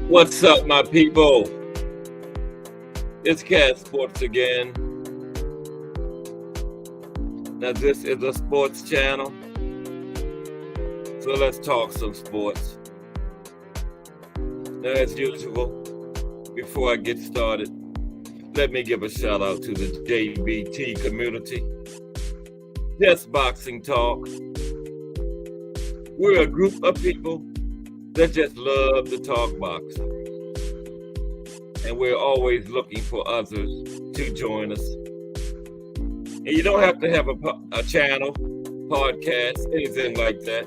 What's up, my people? It's Cat Sports again. Now, this is a sports channel, so let's talk some sports. Now, as usual, before I get started, let me give a shout out to the JBT community. Just Boxing Talk. We're a group of people that just love to talk boxing. And we're always looking for others to join us. And you don't have to have a channel, podcast, anything like that.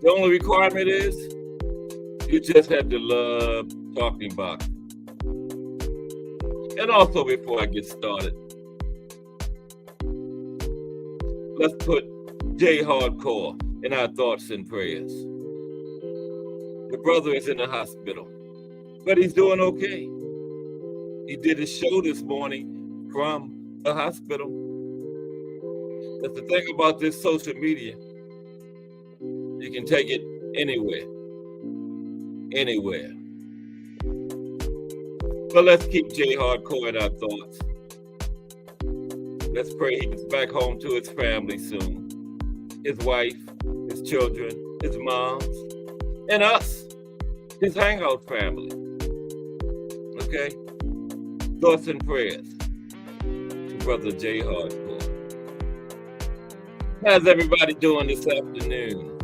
The only requirement is you just have to love talking boxing. And also, before I get started, let's put Jay Hardcore in our thoughts and prayers. The brother is in the hospital, but he's doing okay. He did his show this morning from the hospital. That's the thing about this social media. You can take it anywhere. Anywhere. But let's keep Jay Hardcore in our thoughts. Let's pray he gets back home to his family soon. His wife, his children, his moms, and us, his hangout family. Okay? Thoughts and prayers to Brother Jay Hardcore. How's everybody doing this afternoon?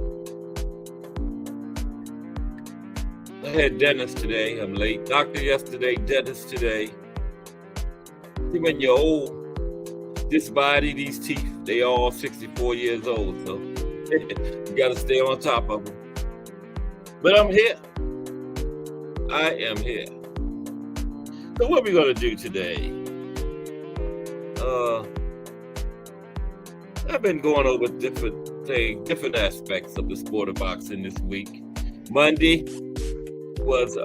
I had dentist today. I'm late. Doctor yesterday, dentist today. See, when you're old, this body, these teeth, they all 64 years old, so you gotta stay on top of them. But I'm here. I am here. So what are we gonna do today? I've been going over different things, different aspects of the sport of boxing this week. Monday was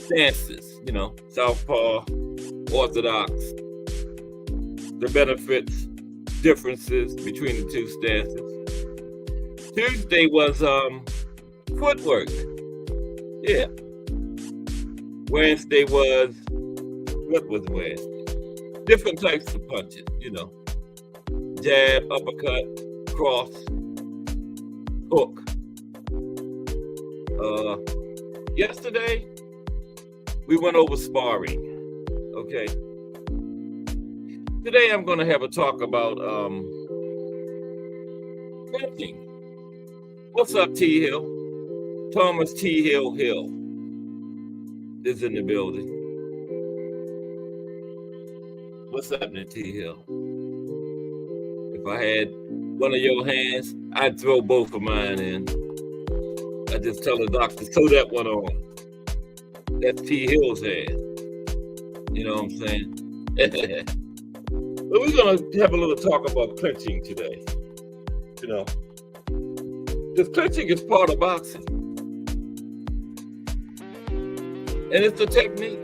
stances, southpaw, orthodox, the benefits, differences between the two stances. Tuesday was footwork. Yeah. Wednesday was, what was Wednesday? Different types of punches, jab, uppercut, cross, hook. Yesterday, we went over sparring. Okay. Today, I'm going to have a talk about clinching. What's up, T. Hill? Thomas T. Hill is in the building. What's happening, T. Hill? If I had one of your hands, I'd throw both of mine in. I just tell the doctor, throw that one on. That's T. Hill's hand. You know what I'm saying? But we're going to have a little talk about clinching today. Because clinching is part of boxing. And it's a technique.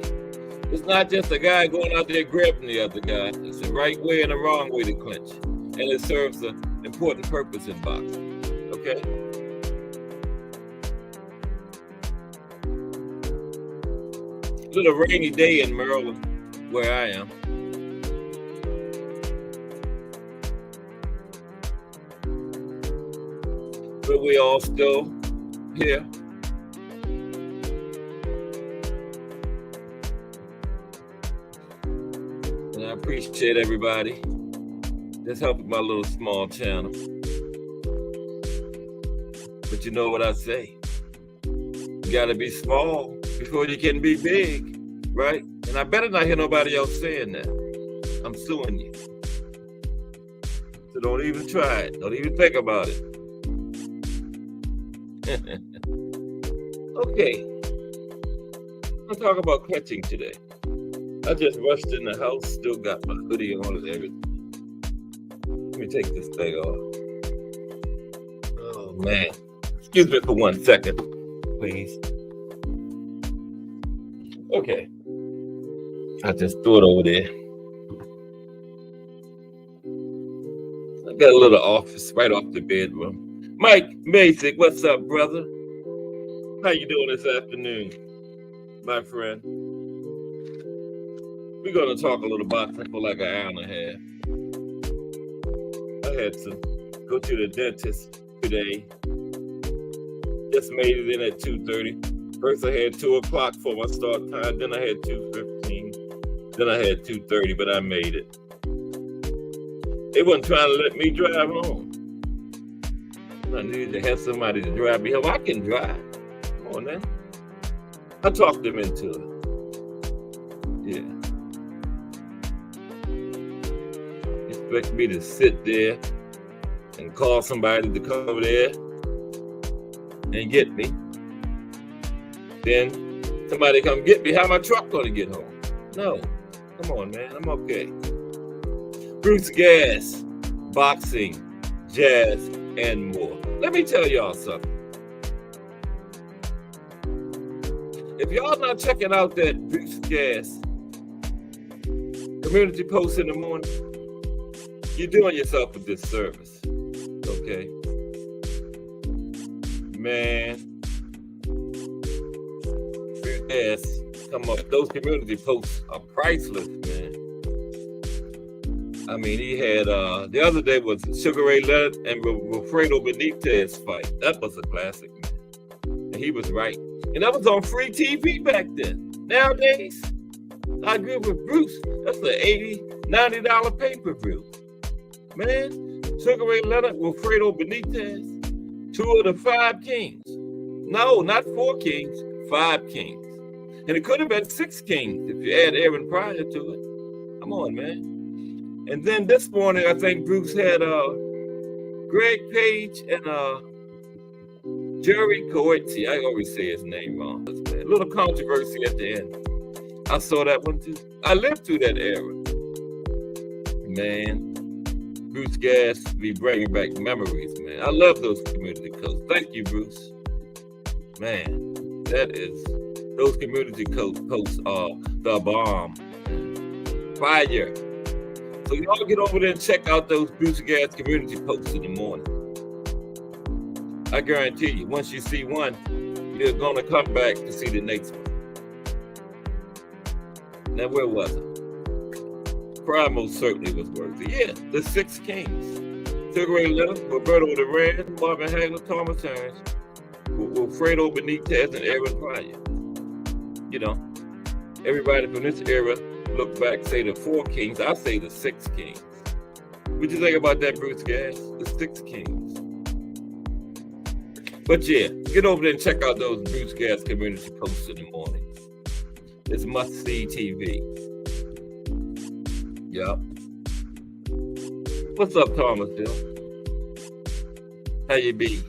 It's not just a guy going out there grabbing the other guy. It's the right way and the wrong way to clinch. And it serves an important purpose in boxing. Okay? A little rainy day in Maryland, where I am. But we all still here. And I appreciate everybody that's helping my little small channel. But you know what I say? You gotta be small before you can be big, right? And I better not hear nobody else saying that. I'm suing you. So don't even try it. Don't even think about it. Okay. I'm gonna talk about clinching today. I just rushed in the house, still got my hoodie on and everything. Let me take this thing off. Oh man. Excuse me for 1 second, please. Okay. I just threw it over there. I got a little office right off the bedroom. Mike Basic, what's up, brother? How you doing this afternoon, my friend? We're going to talk a little boxing for like an hour and a half. I had to go to the dentist today. Just made it in at 2:30. First I had 2 o'clock for my start time. Then I had 2:15. Then I had 2:30, but I made it. They wasn't trying to let me drive home. I needed to have somebody to drive me home. I can drive. Come on now. I talked them into it. Yeah. Expect me to sit there and call somebody to come over there and get me. Then somebody come get me. How my truck gonna get home? No. Come on, man. I'm okay. Bruce Gas, boxing, jazz, and more. Let me tell y'all something. If y'all not checking out that Bruce Gas community post in the morning, you're doing yourself a disservice. Okay? Man. Bruce Gas come up. Those community posts are priceless, man. I mean, he had, the other day was Sugar Ray Leonard and Wilfredo Benitez fight. That was a classic, man. And he was right. And that was on free TV back then. Nowadays, I agree with Bruce. That's an $80, $90 pay-per-view. Man, Sugar Ray Leonard, Wilfredo Benitez, 2 of the 5 kings. No, not 4 kings, 5 kings. And it could have been 6 kings if you add Aaron Pryor to it. Come on, man. And then this morning, I think Bruce had Greg Page and Jerry Coetzee. I always say his name wrong. A little controversy at the end. I saw that one too. I lived through that era. Man, Bruce Gas be bringing back memories, man. I love those community codes. Thank you, Bruce. Man, those community posts are the bomb. Fire. So y'all get over there and check out those Bruce Gas community posts in the morning. I guarantee you, once you see one, you're going to come back to see the next one. Now, where was it? Prime most certainly was worthy. Yeah, the 6 kings. Sugar Ray Leonard, Roberto Duran, Marvin Hagler, Thomas Hearns, Wilfredo Benitez, and Aaron Pryor. You know, everybody from this era look back, say the 4 kings. I say the 6 kings. What you think about that, Bruce Gas? The 6 kings. But yeah, get over there and check out those Bruce Gas community posts in the morning. It's must-see TV. Yup. What's up, Thomasville? How you be?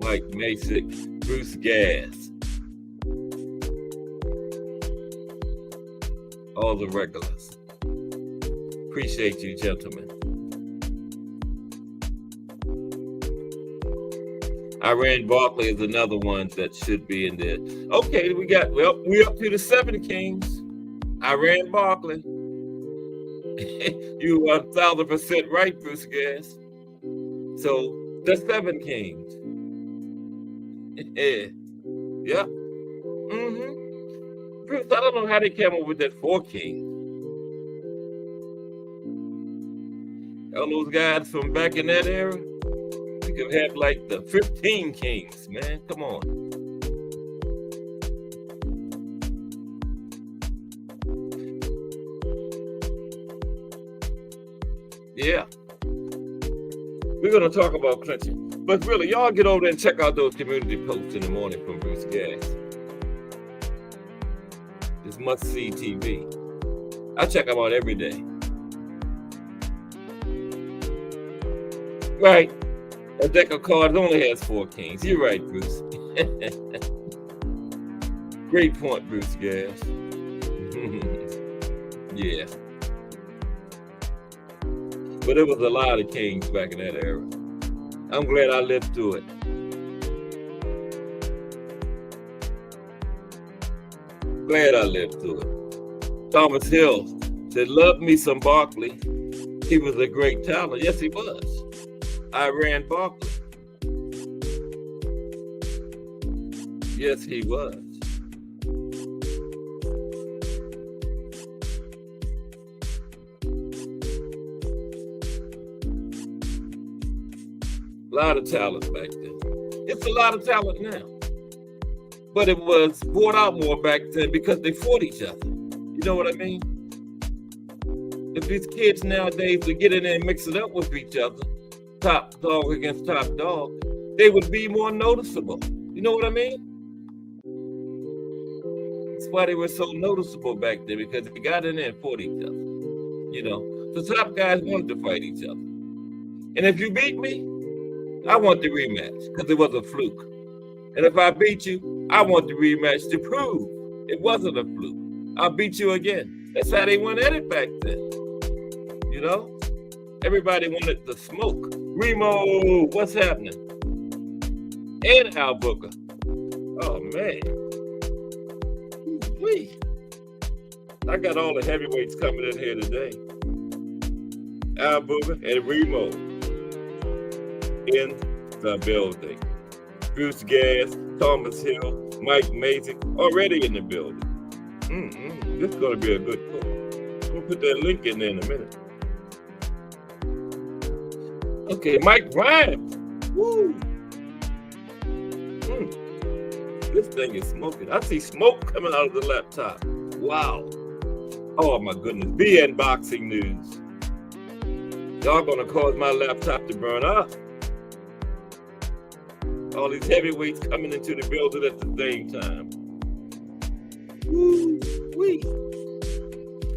Mike Masick, Bruce Gas. All the regulars. Appreciate you, gentlemen. Iran Barkley is another one that should be in there. Okay, we up to the 7 kings. Iran Barkley. You 1,000% right, Bruce Gas. So the 7 kings. Yeah. Bruce, I don't know how they came up with that 4 kings. All those guys from back in that era, you could have like the 15 kings, man. Come on. Yeah. We're going to talk about clinching. But really, y'all get over there and check out those community posts in the morning from Bruce Gas. It's must-see TV. I check them out every day. Right. A deck of cards only has 4 kings. You're right, Bruce. Great point, Bruce Gas. Yeah. But there was a lot of kings back in that era. I'm glad I lived through it. Glad I lived through it. Thomas Hill said, love me some Barkley. He was a great talent. Yes, he was. Iran Barkley. Yes, he was. A lot of talent back then. It's a lot of talent now. But it was brought out more back then because they fought each other. You know what I mean? If these kids nowadays would get in there and mix it up with each other, top dog against top dog, they would be more noticeable. You know what I mean? That's why they were so noticeable back then, because they got in there and fought each other. You know, the top guys wanted to fight each other. And if you beat me, I want the rematch because it was a fluke. And if I beat you, I want the rematch to prove it wasn't a fluke. I'll beat you again. That's how they went at it back then. You know? Everybody wanted the smoke. Remo, what's happening? And Al Booker. Oh, man. Wee. I got all the heavyweights coming in here today. Al Booker and Remo in the building. Bruce Gas, Thomas Hill, Mike Mason already in the building. This is going to be a good talk. We'll put that link in there in a minute. Okay, Mike Rhymes. Woo! This thing is smoking. I see smoke coming out of the laptop. Wow. Oh my goodness. BN Boxing News. Y'all gonna cause my laptop to burn up. All these heavyweights coming into the building at the same time. Woo-wee.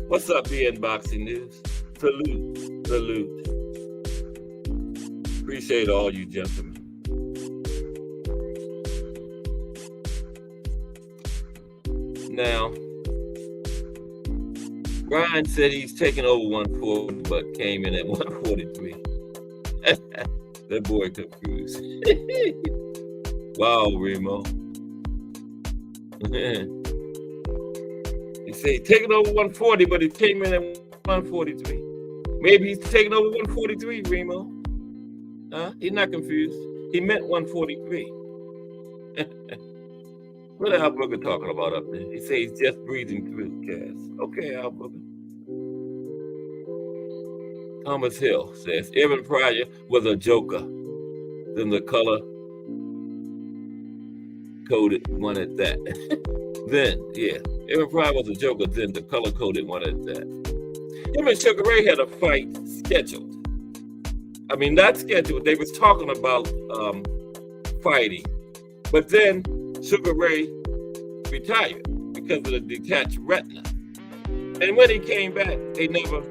What's up, BN Boxing News? Salute, salute. Appreciate all you gentlemen. Now, Brian said he's taking over 140, but came in at 143. That boy confused. Wow, Remo. He said he's taking over 140, but he came in at 143. Maybe he's taking over 143, Remo. Huh? He's not confused. He meant 143. What Al Booker talking about up there? He says he's just breathing through, Cass. Okay, Al Booker. Thomas Hill says Evan Pryor was a joker. Then the color coded one at that. Then, yeah, Evan Pryor was a joker. Then the color coded one at that. Him and Sugar Ray had a fight scheduled. I mean, not scheduled. They was talking about fighting, but then Sugar Ray retired because of the detached retina. And when he came back, they never,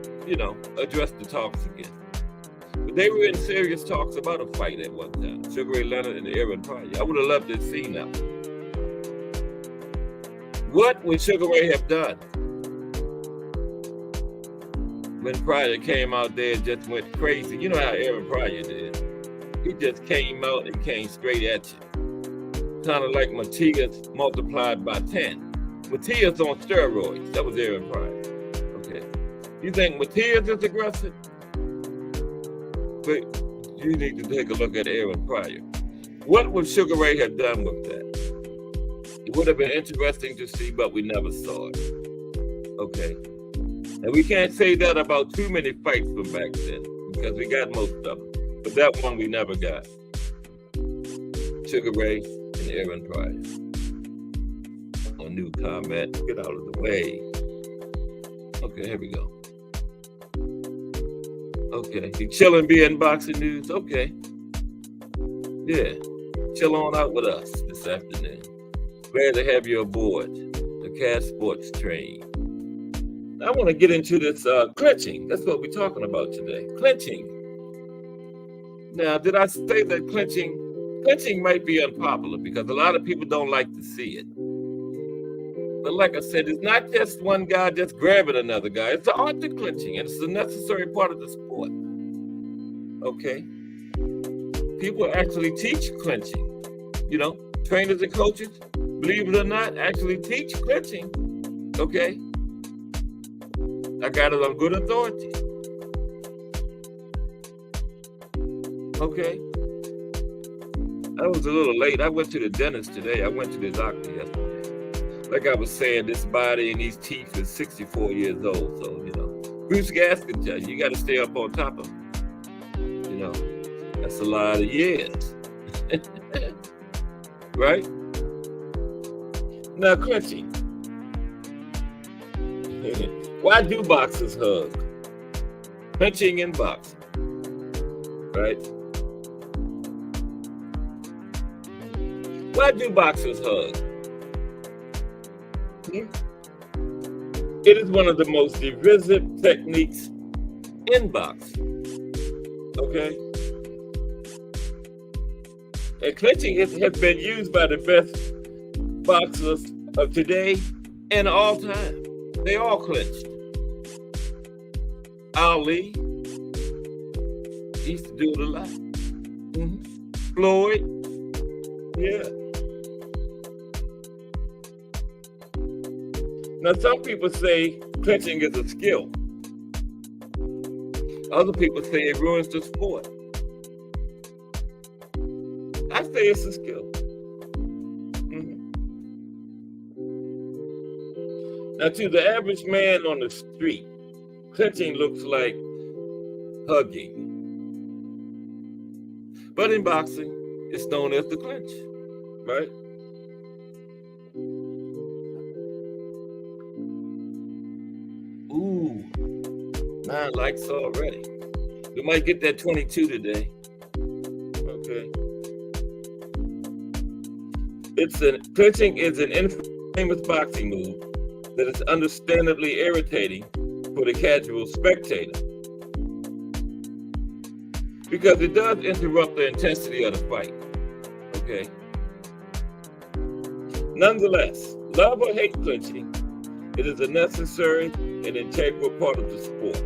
addressed the talks again. But they were in serious talks about a fight at one time. Sugar Ray Leonard and Evan Pryor. I would have loved to have seen that one. What would Sugar Ray have done when Pryor came out there and just went crazy? You know how Evan Pryor did. He just came out and came straight at you. Kind of like Matias multiplied by 10. Matias on steroids. That was Aaron Pryor. Okay. You think Matias is aggressive? But you need to take a look at Aaron Pryor. What would Sugar Ray have done with that? It would have been interesting to see, but we never saw it. Okay. And we can't say that about too many fights from back then, because we got most of them. But that one we never got. Sugar Ray and Evan Pryor. A new comment. Get out of the way. Okay, here we go. Okay, you chilling, BN Boxing News? Okay. Yeah, chill on out with us this afternoon. Glad to have you aboard the Cass Sports train. I want to get into this clinching. That's what we're talking about today. Clinching. Now, did I say that clinching might be unpopular because a lot of people don't like to see it. But like I said, it's not just one guy just grabbing another guy. It's the art of clinching, and it's a necessary part of the sport. Okay? People actually teach clinching. Trainers and coaches, believe it or not, actually teach clinching. Okay? I got it on good authority. Okay? I was a little late. I went to the dentist today. I went to the doctor yesterday. Like I was saying, this body and these teeth is 64 years old. So, you know, Bruce Gas can tell you, you got to stay up on top of it. You know, that's a lot of years. Right? Now, clenching. Why do boxers hug? Clenching and boxing. Right? Why do boxers hug? It is one of the most divisive techniques in boxing. Okay? And clenching has been used by the best boxers of today and all time. They all clenched. Ali used to do it a lot. Floyd, yeah. Now, some people say clenching is a skill. Other people say it ruins the sport. I say it's a skill. Now, to the average man on the street, clenching looks like hugging. But in boxing, it's known as the clinch, right? Ooh, 9 likes already. We might get that 22 today. Okay. Clinching is an infamous boxing move that is understandably irritating for the casual spectator, because it does interrupt the intensity of the fight. Okay. Nonetheless, love or hate clinching, it is a necessary and integral part of the sport.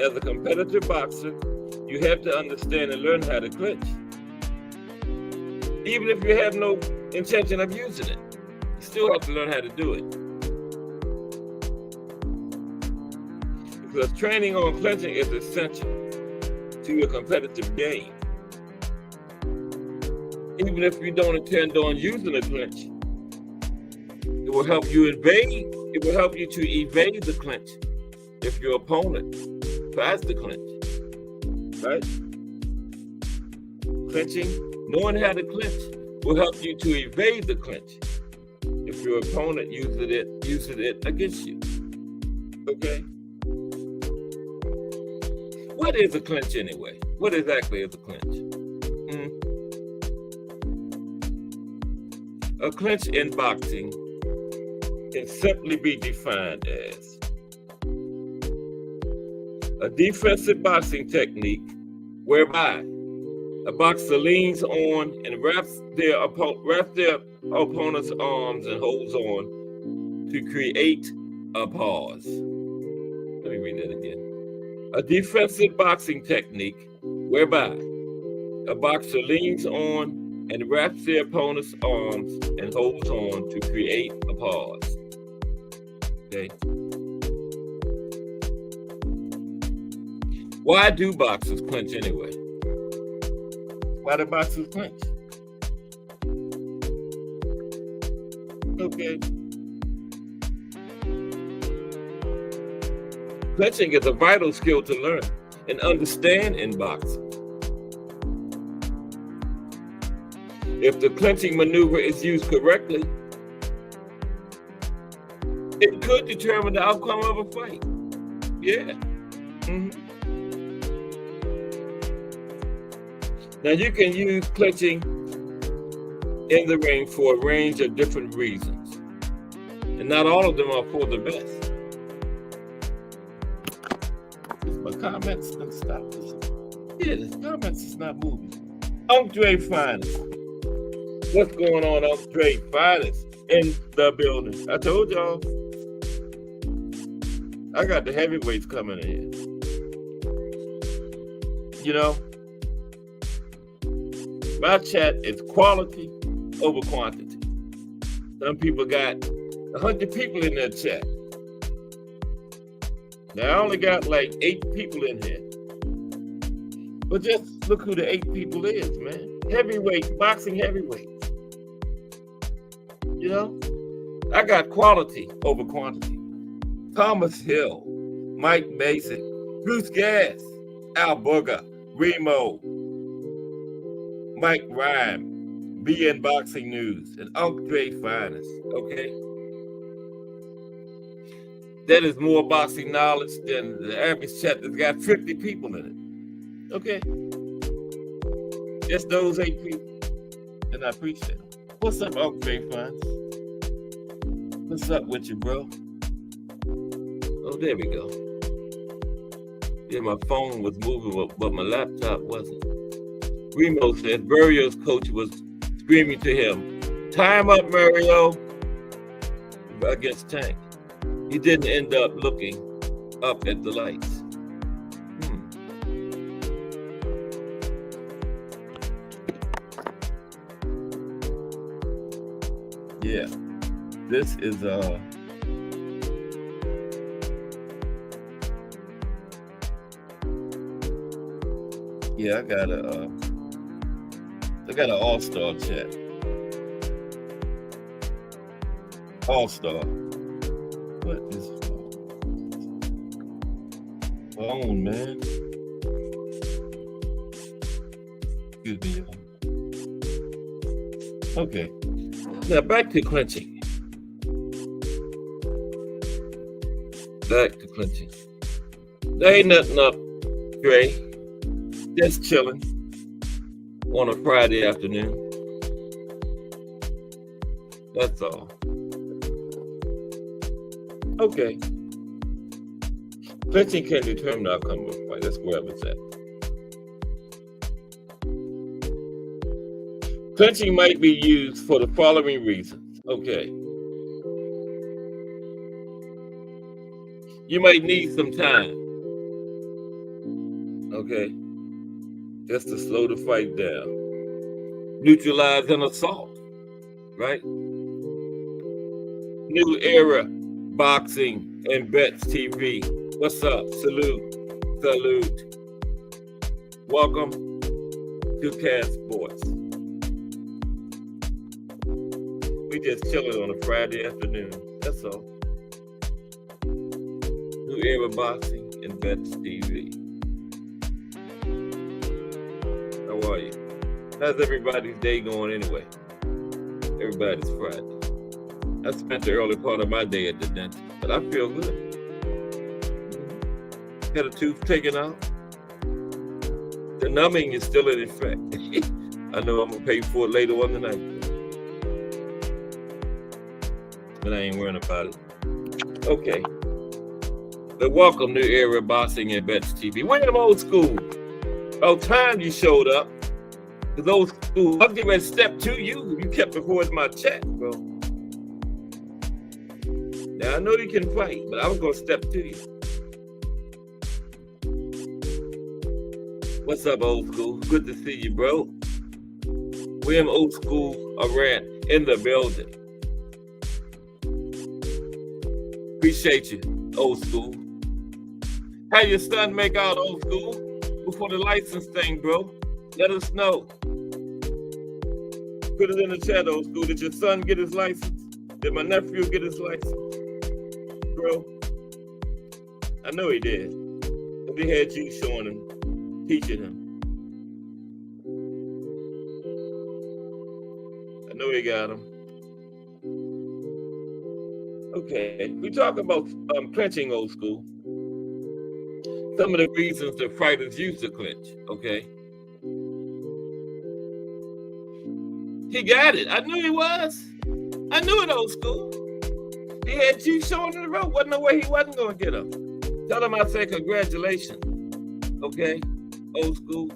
As a competitive boxer, you have to understand and learn how to clinch, even if you have no intention of using it. You still have to learn how to do it. Because training on clenching is essential to your competitive game. Even if you don't intend on using a clinch, it will help you evade. It will help you to evade the clinch if your opponent tries to clinch. Right? Clinching, knowing how to clinch, will help you to evade the clinch if your opponent uses it against you. Okay? What is a clinch anyway? What exactly is a clinch? A clinch in boxing can simply be defined as a defensive boxing technique whereby a boxer leans on and wraps their opponent's arms and holds on to create a pause. Let me read that again. A defensive boxing technique whereby a boxer leans on and wraps their opponent's arms and holds on to create a pause. Okay. Why do boxers clinch anyway? Why do boxers clinch? Okay. Clinching is a vital skill to learn and understand in boxing. If the clinching maneuver is used correctly, it could determine the outcome of a fight. Yeah. Now, you can use clinching in the ring for a range of different reasons, and not all of them are for the best. My comments didn't stop this. Yeah, the comments is not moving. Andre Finest. What's going on, Andre Finest in the building? I told y'all, I got the heavyweights coming in. You know, my chat is quality over quantity. Some people got 100 people in their chat. Now I only got like 8 people in here. But just Look who the 8 people is, man. Heavyweight, boxing heavyweights. You know? I got quality over quantity. Thomas Hill, Mike Mason, Bruce Gass, Al Booger, Remo, Mike Rhyme, BN Boxing News, and Andre Finest, okay? That is more boxing knowledge than the average chat that's got 50 people in it, okay? Just those 8 people, and I appreciate them. What's up, Andre Finest? What's up with you, bro? Oh, there we go. Yeah, my phone was moving, but my laptop wasn't. Remo says Mario's coach was screaming to him, "Time up, Mario," against Tank. He didn't end up looking up at the lights. Yeah, this is yeah, I got an all-star chat. All-star. What is phone, man? Excuse me, y'all. Okay. Now back to clinching. There ain't nothing up, Dre. Just chilling on a Friday afternoon. That's all. Okay. Clinching can determine the outcome of a fight. That's where it's at. Clinching might be used for the following reasons. Okay. You might need some time. Okay. Just to slow the fight down. Neutralize an assault. Right? New Era Boxing and Bets TV. What's up? Salute. Welcome to Cast Sports. We just chilling on a Friday afternoon. That's all. New Era Boxing and Bets TV. How are you? How's everybody's day going anyway? Everybody's Friday. I spent the early part of my day at the dentist, but I feel good. Got a tooth taken out. The numbing is still in effect. I know I'm gonna pay for it later on tonight, but I ain't worrying about it. Okay. But welcome to Era Boxing and Bets TV. We're in old school. About time you showed up. Because old school, I'm getting ready to step to you. You kept recording my chat, bro. Now, I know you can fight, but I was going to step to you. What's up, old school? Good to see you, bro. William Old School Arant in the building. Appreciate you, old school. How your son make out, old school? Before the license thing, bro. Let us know. Put it in the chat, old school. Did your son get his license? Did my nephew get his license? Bro, I know he did. They had you showing him, teaching him. I know he got him. Okay, we talk about clinching, old school. Some of the reasons the fighters use to clinch, okay? He got it. I knew he was. I knew it, old school. He had you showing in the road. Wasn't no way he wasn't going to get him. Tell him I say congratulations, okay? Old school.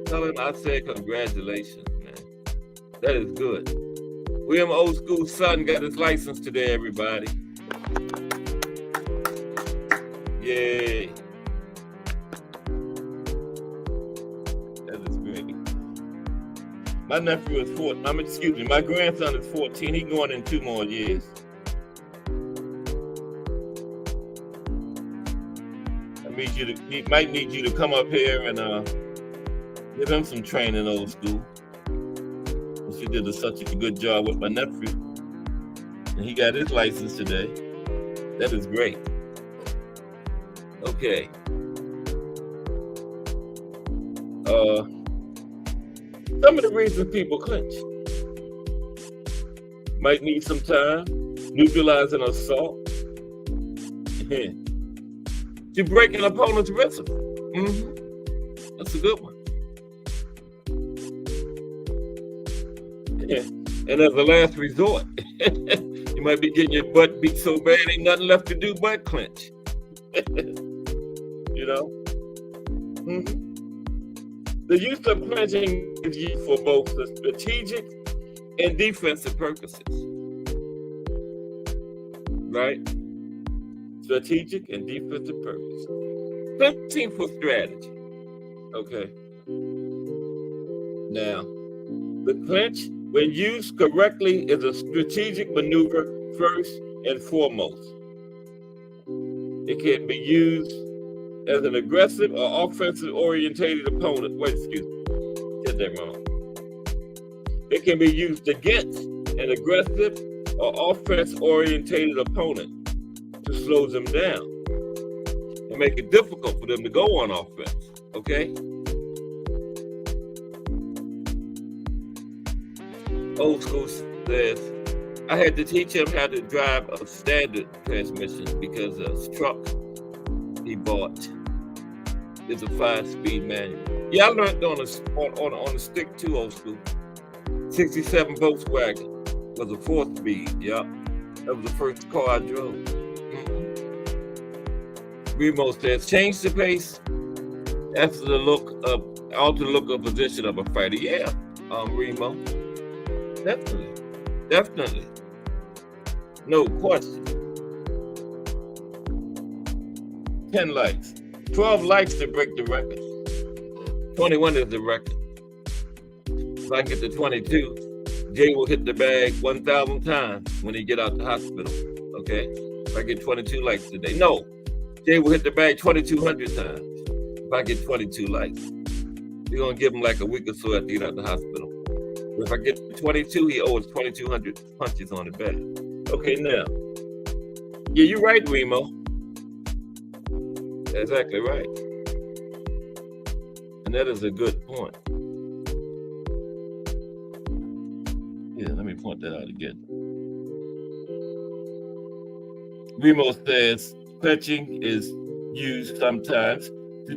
Tell him I said congratulations, man. That is good. William Old School's son got his license today, everybody. Yay. That is great. My nephew is 14. My grandson is 14. He's going in 2 more years. might need you to come up here and give him some training, old school. She did such a good job with my nephew, and he got his license today. That is great. Okay. Some of the reasons people clinch. Might need some time. Neutralize an assault. You break an opponent's rhythm. That's a good one. And as a last resort, you might be getting your butt beat so bad ain't nothing left to do but clinch. You know? The use of clinching is used for both the strategic and defensive purposes. Right? Strategic and defensive purposes. Clinching for strategy. Okay. Now, the clinch, when used correctly, is a strategic maneuver first and foremost. It can be used as an aggressive or offensive orientated opponent. Wait, excuse me. Get that wrong. It can be used against an aggressive or offense orientated opponent to slow them down and make it difficult for them to go on offense. Okay? Old school says, I had to teach him how to drive a standard transmission because a truck he bought is a 5-speed manual. Yeah, I learned on a stick too, old school. 67 Volkswagen was a 4-speed. Yeah, that was the first car I drove. Remo says, change the pace. That's the alter the look of position of a fighter. Yeah, Remo. Definitely. No question. 10 likes. 12 likes to break the record. 21 is the record. If I get to 22, Jay will hit the bag 1,000 times when he get out the hospital. Okay? If I get 22 likes today. No. Jay will hit the bag 2,200 times. If I get 22 likes. We're going to give him like a week or so after he get out the hospital. If I get 22, he owes 2,200 punches on the back. Okay, now. Yeah, you're right, Remo. Exactly right. And that is a good point. Yeah, let me point that out again. Remo says clinching is used sometimes to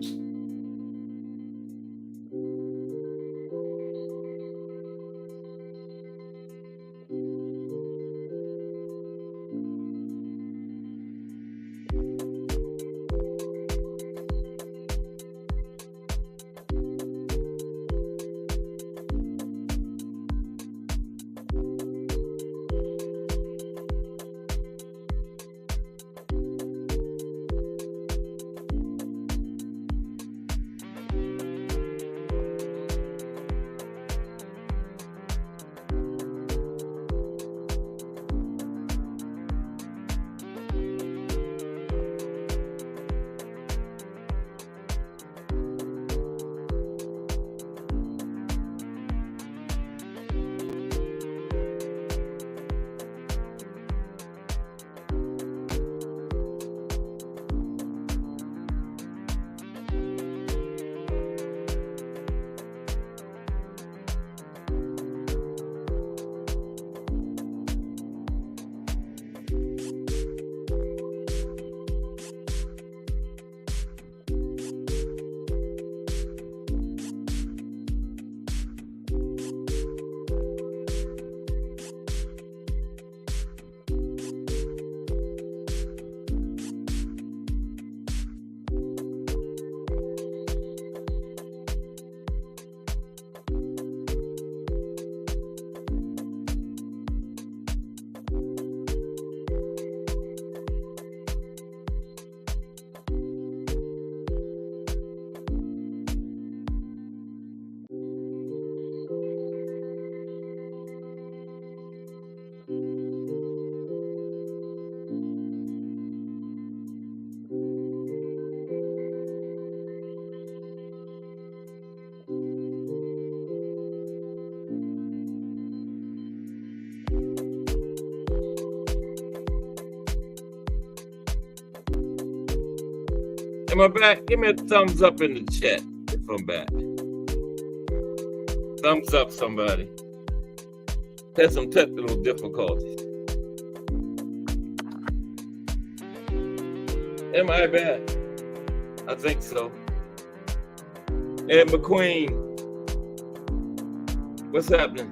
Am I back? Give me a thumbs up in the chat if I'm back. Thumbs up, somebody. Had some technical difficulties. Am I back? I think so. Ed McQueen. What's happening?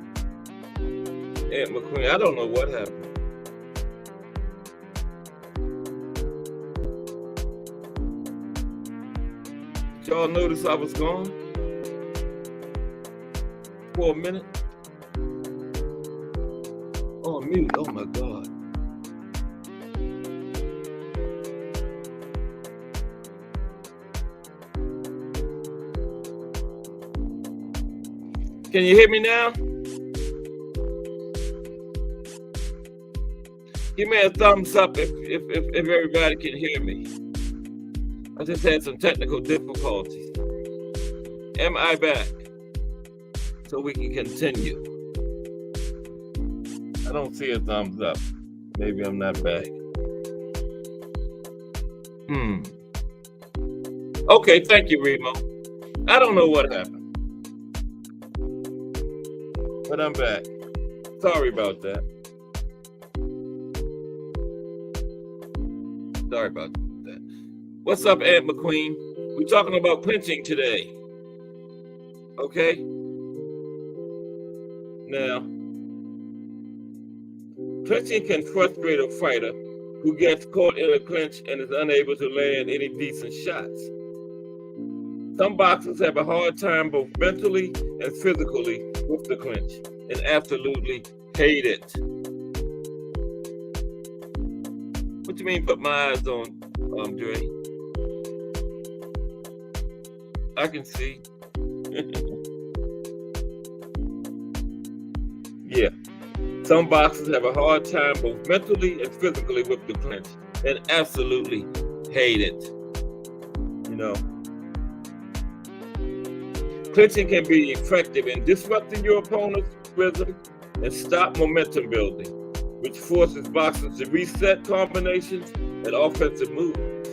Ed McQueen, I don't know what happened. Did y'all notice I was gone for a minute? On mute, oh my God. Can you hear me now? Give me a thumbs up if everybody can hear me. I just had some technical difficulties. Am I back? So we can continue. I don't see a thumbs up. Maybe I'm not back. Okay, thank you, Remo. I don't know what happened. But I'm back. Sorry about that. Sorry about that. What's up, Ed McQueen? We're talking about clinching today. Okay? Now, clinching can frustrate a fighter who gets caught in a clinch and is unable to land any decent shots. Some boxers have a hard time both mentally and physically with the clinch and absolutely hate it. What you mean put my eyes on, Dre? I can see. Yeah. Some boxers have a hard time both mentally and physically with the clinch and absolutely hate it. You know. Clinching can be effective in disrupting your opponent's rhythm and stop momentum building, which forces boxers to reset combinations and offensive moves.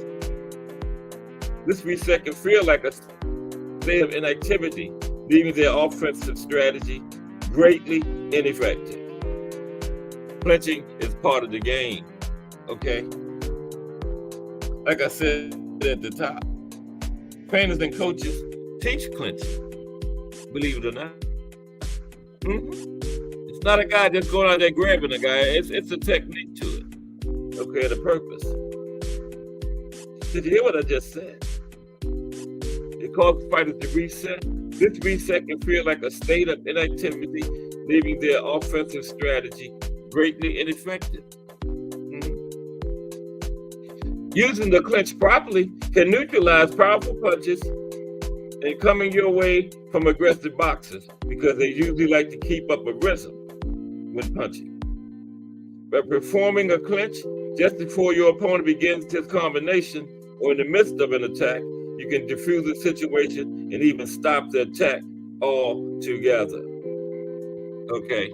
This reset can feel like a state of inactivity, leaving their offensive strategy greatly ineffective. Clinching is part of the game, okay? Like I said at the top, trainers and coaches teach clinching, believe it or not. It's not a guy just going out there grabbing a guy. It's a technique to it. Okay, the purpose. Did you hear what I just said? It causes fighters to reset. This reset can feel like a state of inactivity, leaving their offensive strategy greatly ineffective. Using the clinch properly can neutralize powerful punches and coming your way from aggressive boxers because they usually like to keep up a rhythm when punching. By performing a clinch just before your opponent begins his combination or in the midst of an attack, you can defuse the situation and even stop the attack altogether. Okay.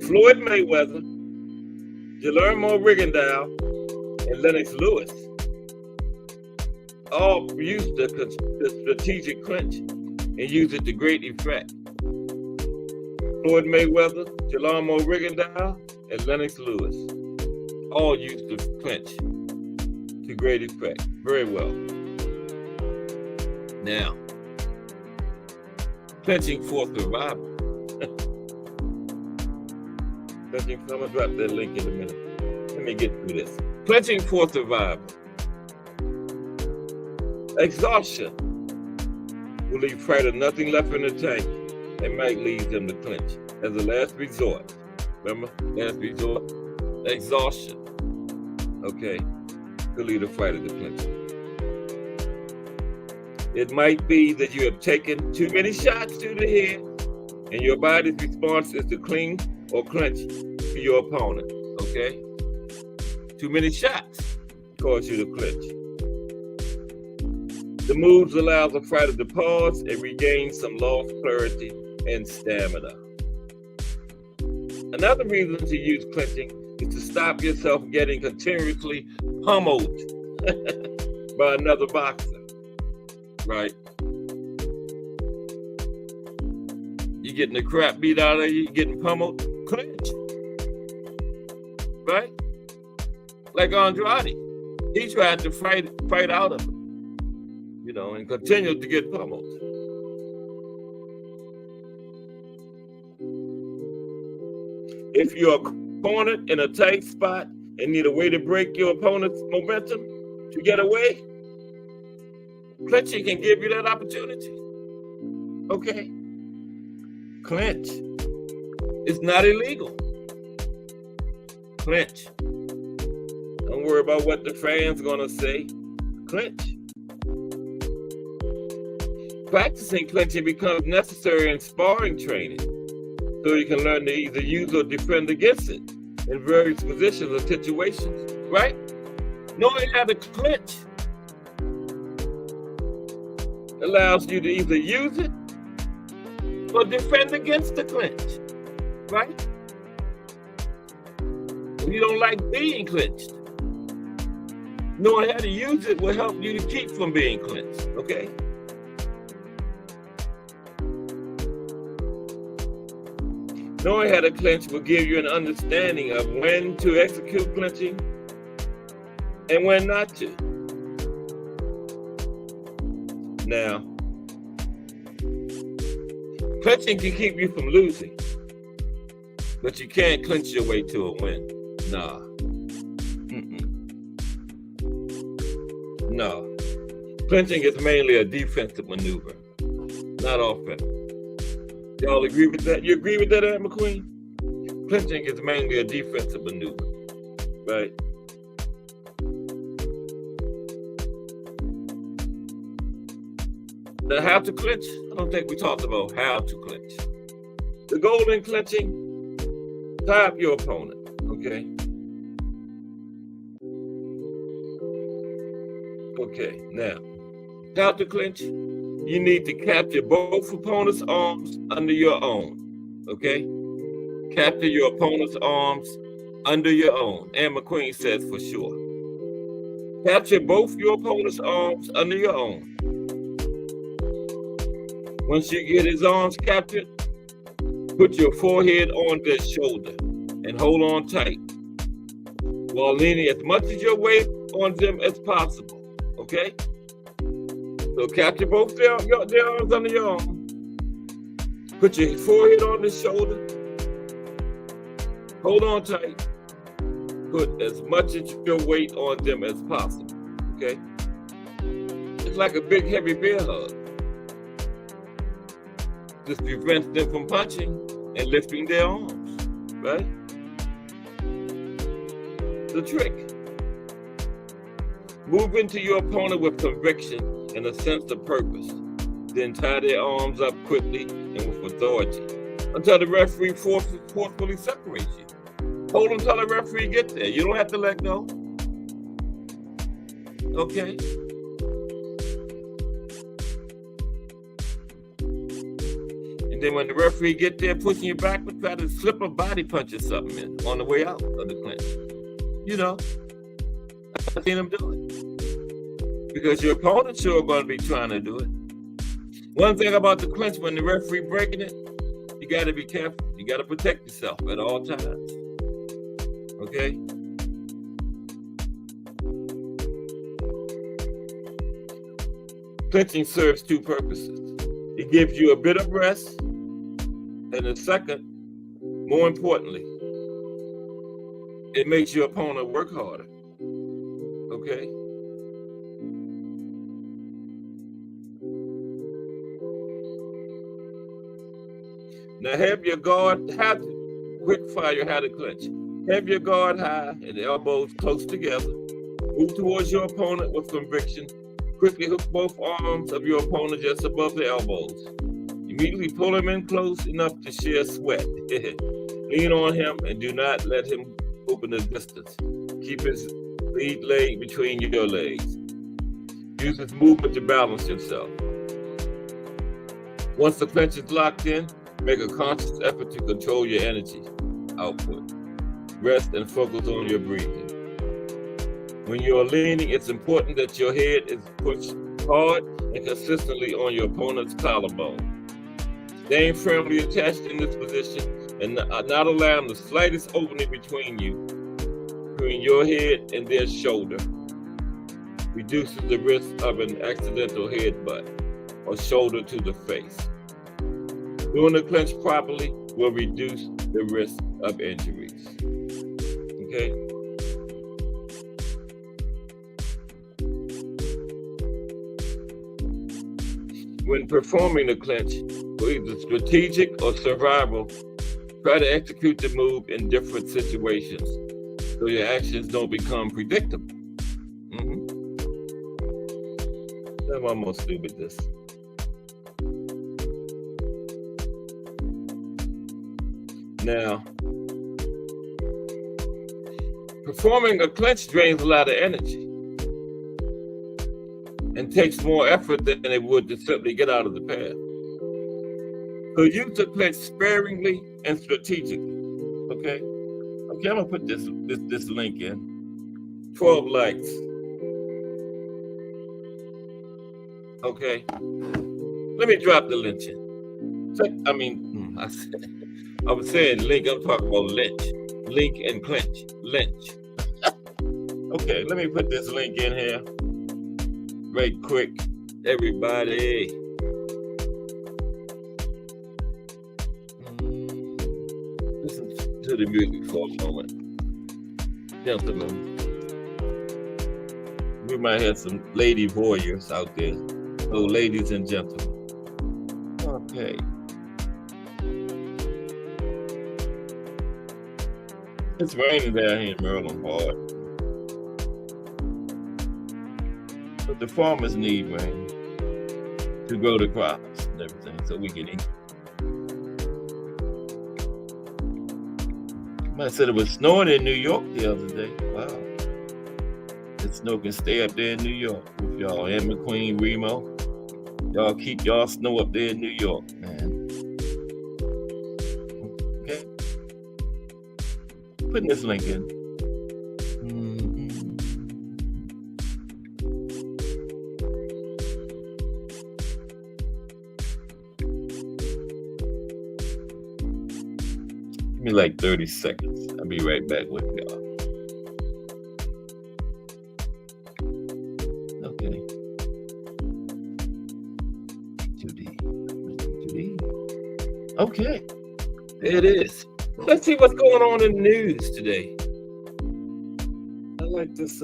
Floyd Mayweather, Guillermo Rigondeaux, and Lennox Lewis all used the strategic clinch and used it to great effect. Floyd Mayweather, Guillermo Rigondeaux, and Lennox Lewis all used the clinch to great effect. Very well. Now, clinching for survival. Clinching, I'm gonna drop that link in a minute. Let me get through this. Clinching for survival. Exhaustion will leave fighter nothing left in the tank and might lead them to clinch as a last resort. Remember, last resort? Exhaustion. Okay, could lead a fighter to clinch. It might be that you have taken too many shots to the head and your body's response is to cling or clinch to your opponent, okay? Too many shots cause you to clinch. The moves allow the fighter to pause and regain some lost clarity and stamina. Another reason to use clinching is to stop yourself getting continuously pummeled by another boxer, right? You're getting the crap beat out of you, you're getting pummeled, clinch, right? Like Andrade, he tried to fight out of it, you know, and continued to get pummeled. If you're a cornered in a tight spot and need a way to break your opponent's momentum to get away, clinching can give you that opportunity. Okay? Clinch. It's not illegal. Clinch. Don't worry about what the fans are gonna say. Clinch. Practicing clinching becomes necessary in sparring training, so you can learn to either use or defend against it in various positions or situations, right? Knowing how to clinch allows you to either use it or defend against the clinch, right? If you don't like being clinched, knowing how to use it will help you to keep from being clinched, okay? Knowing how to clinch will give you an understanding of when to execute clinching and when not to. Now, clinching can keep you from losing, but you can't clinch your way to a win. Nah. No. Clinching is mainly a defensive maneuver, not offensive. Y'all agree with that? You agree with that, Aunt McQueen? Clinching is mainly a defensive maneuver, right? Now, how to clinch? I don't think we talked about how to clinch. The goal in clinching, tie up your opponent, okay? Okay, now, how to clinch? You need to capture both opponent's arms under your own, okay? Capture your opponent's arms under your own. Ann McQueen says for sure. Capture both your opponent's arms under your own. Once you get his arms captured, put your forehead on their shoulder and hold on tight while leaning as much of your weight on them as possible, okay? So capture both their arms under your arm. Put your forehead on the shoulder. Hold on tight. Put as much of your weight on them as possible, okay? It's like a big heavy bear hug. This prevents them from punching and lifting their arms, right? The trick. Move into your opponent with conviction and a sense of purpose. Then tie their arms up quickly and with authority until the referee forcefully separates you. Hold until the referee gets there. You don't have to let go. Okay? And then when the referee gets there pushing you backward, try to slip a body punch or something in on the way out of the clinch. You know, I've seen them do it. Because your opponent's sure going to be trying to do it. One thing about the clinch, when the referee breaking it, you got to be careful. You got to protect yourself at all times. Okay? Clinching serves two purposes. It gives you a bit of rest, and the second, more importantly, it makes your opponent work harder. Okay? Now have your guard, quick fire how to clinch. Have your guard high and the elbows close together. Move towards your opponent with conviction. Quickly hook both arms of your opponent just above the elbows. Immediately pull him in close enough to share sweat. Lean on him and do not let him open the distance. Keep his lead leg between your legs. Use this movement to balance yourself. Once the clinch is locked in, make a conscious effort to control your energy output. rest, and focus on your breathing. When you're leaning, it's important that your head is pushed hard and consistently on your opponent's collarbone. Staying firmly attached in this position and not allowing the slightest opening between your head and their shoulder reduces the risk of an accidental headbutt or shoulder to the face. Doing the clinch properly will reduce the risk of injuries. Okay? When performing the clinch, for either strategic or survival, try to execute the move in different situations so your actions don't become predictable. I'm almost through with this. Now, performing a clinch drains a lot of energy and takes more effort than it would to simply get out of the path. So use the clinch sparingly and strategically. Okay? Okay, I'm gonna put this link in. 12 likes. Okay. Let me drop the lynch in. I was saying link, I'm talking about lynch. Link and clinch. Lynch. Okay, let me put this link in here. Right quick, everybody. Listen to the music for a moment. Gentlemen, we might have some lady warriors out there. So ladies and gentlemen. Okay. It's raining down here in Maryland hard. But the farmers need rain to grow the crops and everything so we can eat. I said it was snowing in New York the other day. Wow. The snow can stay up there in New York with y'all. And McQueen, Remo. Y'all keep y'all snow up there in New York, man. Okay. Putting this link in. Give me like 30 seconds. I'll be right back with y'all. Okay. Okay. There it is. Let's see what's going on in the news today. I like this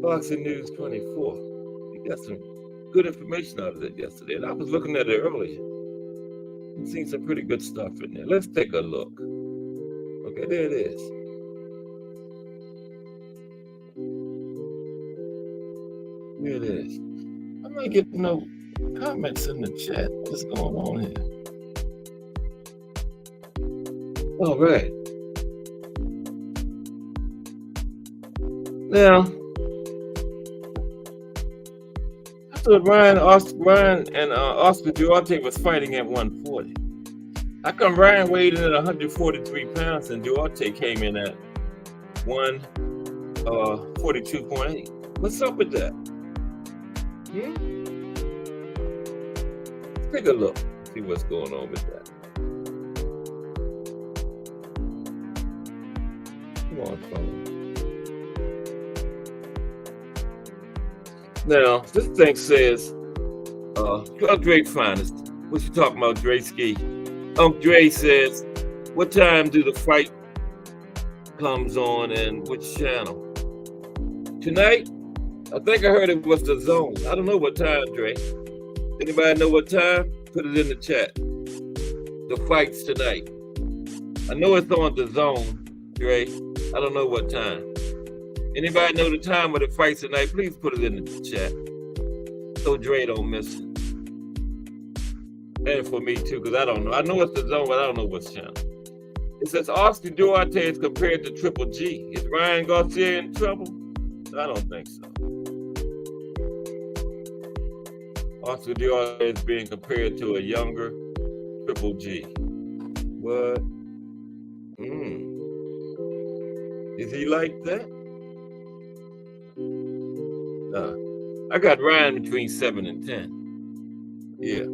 Boxing News 24. You got some good information out of it yesterday, and I was looking at it earlier. I've seen some pretty good stuff in there. Let's take a look. Okay, there it is. There it is. I'm not getting no comments in the chat. What's going on here? All right. Now, I thought Ryan and Oscar Duarte was fighting at 140. How come Ryan weighed in at 143 pounds and Duarte came in at 142.8? What's up with that? Let's take a look, see what's going on with that. Come on, phone. Now, this thing says, Dre Finest. What you talking about, Dre Ski? Dre says, what time do the fight comes on and which channel? Tonight? I think I heard it was the Zone. I don't know what time, Dre. Anybody know what time? Put it in the chat. The fight's tonight. I know it's on the Zone, Dre. I don't know what time. Anybody know the time of the fights tonight? Please put it in the chat so Dre don't miss it. And for me too, because I don't know. I know it's the Zone, but I don't know what channel. It says Oscar Duarte is compared to Triple G. Is Ryan Garcia in trouble? I don't think so. Oscar Duarte is being compared to a younger Triple G. What? Is he like that? I got Ryan between 7 and 10. Yeah.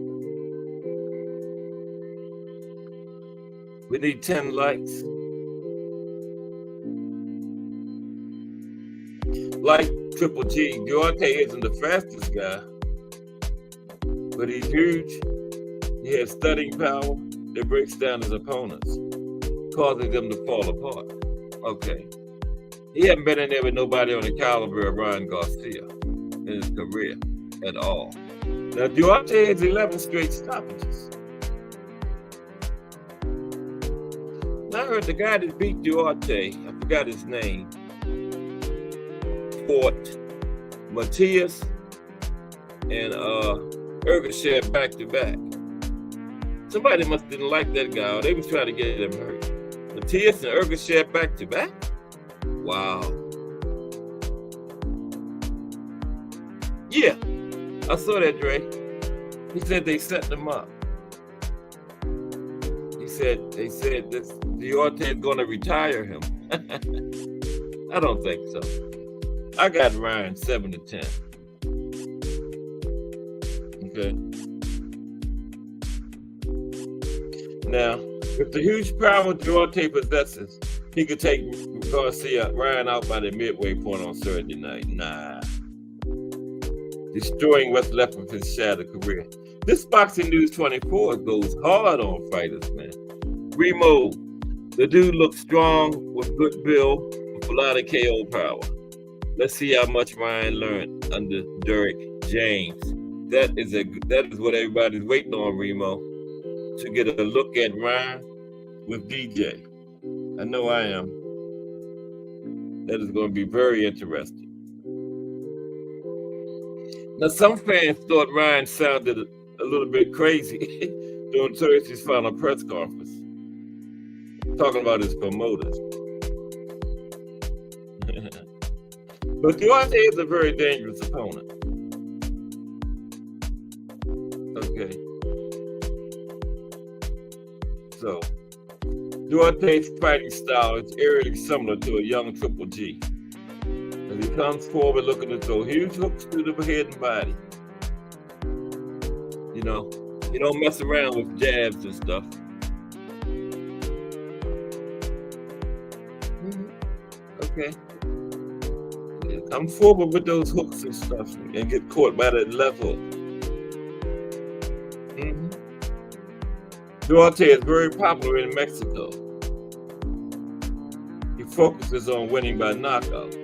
We need 10 likes. Like Triple G, Deontay isn't the fastest guy, but he's huge. He has stunning power that breaks down his opponents, causing them to fall apart. Okay. He hasn't been in there with nobody on the caliber of Ryan Garcia in his career at all. Now, Deontay has 11 straight stoppages. Now, I heard the guy that beat Deontay, I forgot his name, fought Matias and Ergashev back to back. Somebody must didn't like that guy, or they was trying to get him hurt. Matias and Ergashev back to back? Wow. Yeah, I saw that, Dre. He said they set them up. They said this Deontay is gonna retire him. I don't think so. I got Ryan 7 to 10. Okay. Now, with the huge power Deontay possesses, he could take Ryan out by the midway point on Saturday night. Nah. Destroying what's left of his shattered career. This Boxing News 24 goes hard on fighters, man. Remo, the dude looks strong with good build, with a lot of KO power. Let's see how much Ryan learned under Derek James. That is what everybody's waiting on, Remo, to get a look at Ryan with DJ. I know I am. That is going to be very interesting. Now, some fans thought Ryan sounded a little bit crazy during Thursday's final press conference, talking about his promoters. But Deontay is a very dangerous opponent. Okay. So, Deontay's fighting style is eerily similar to a young Triple G. As he comes forward looking to throw huge hooks through the head and body. You know, you don't mess around with jabs and stuff. Okay. Yeah, come forward with those hooks and stuff and get caught by that left hook. Deontay is very popular in Mexico. He focuses on winning by knockout.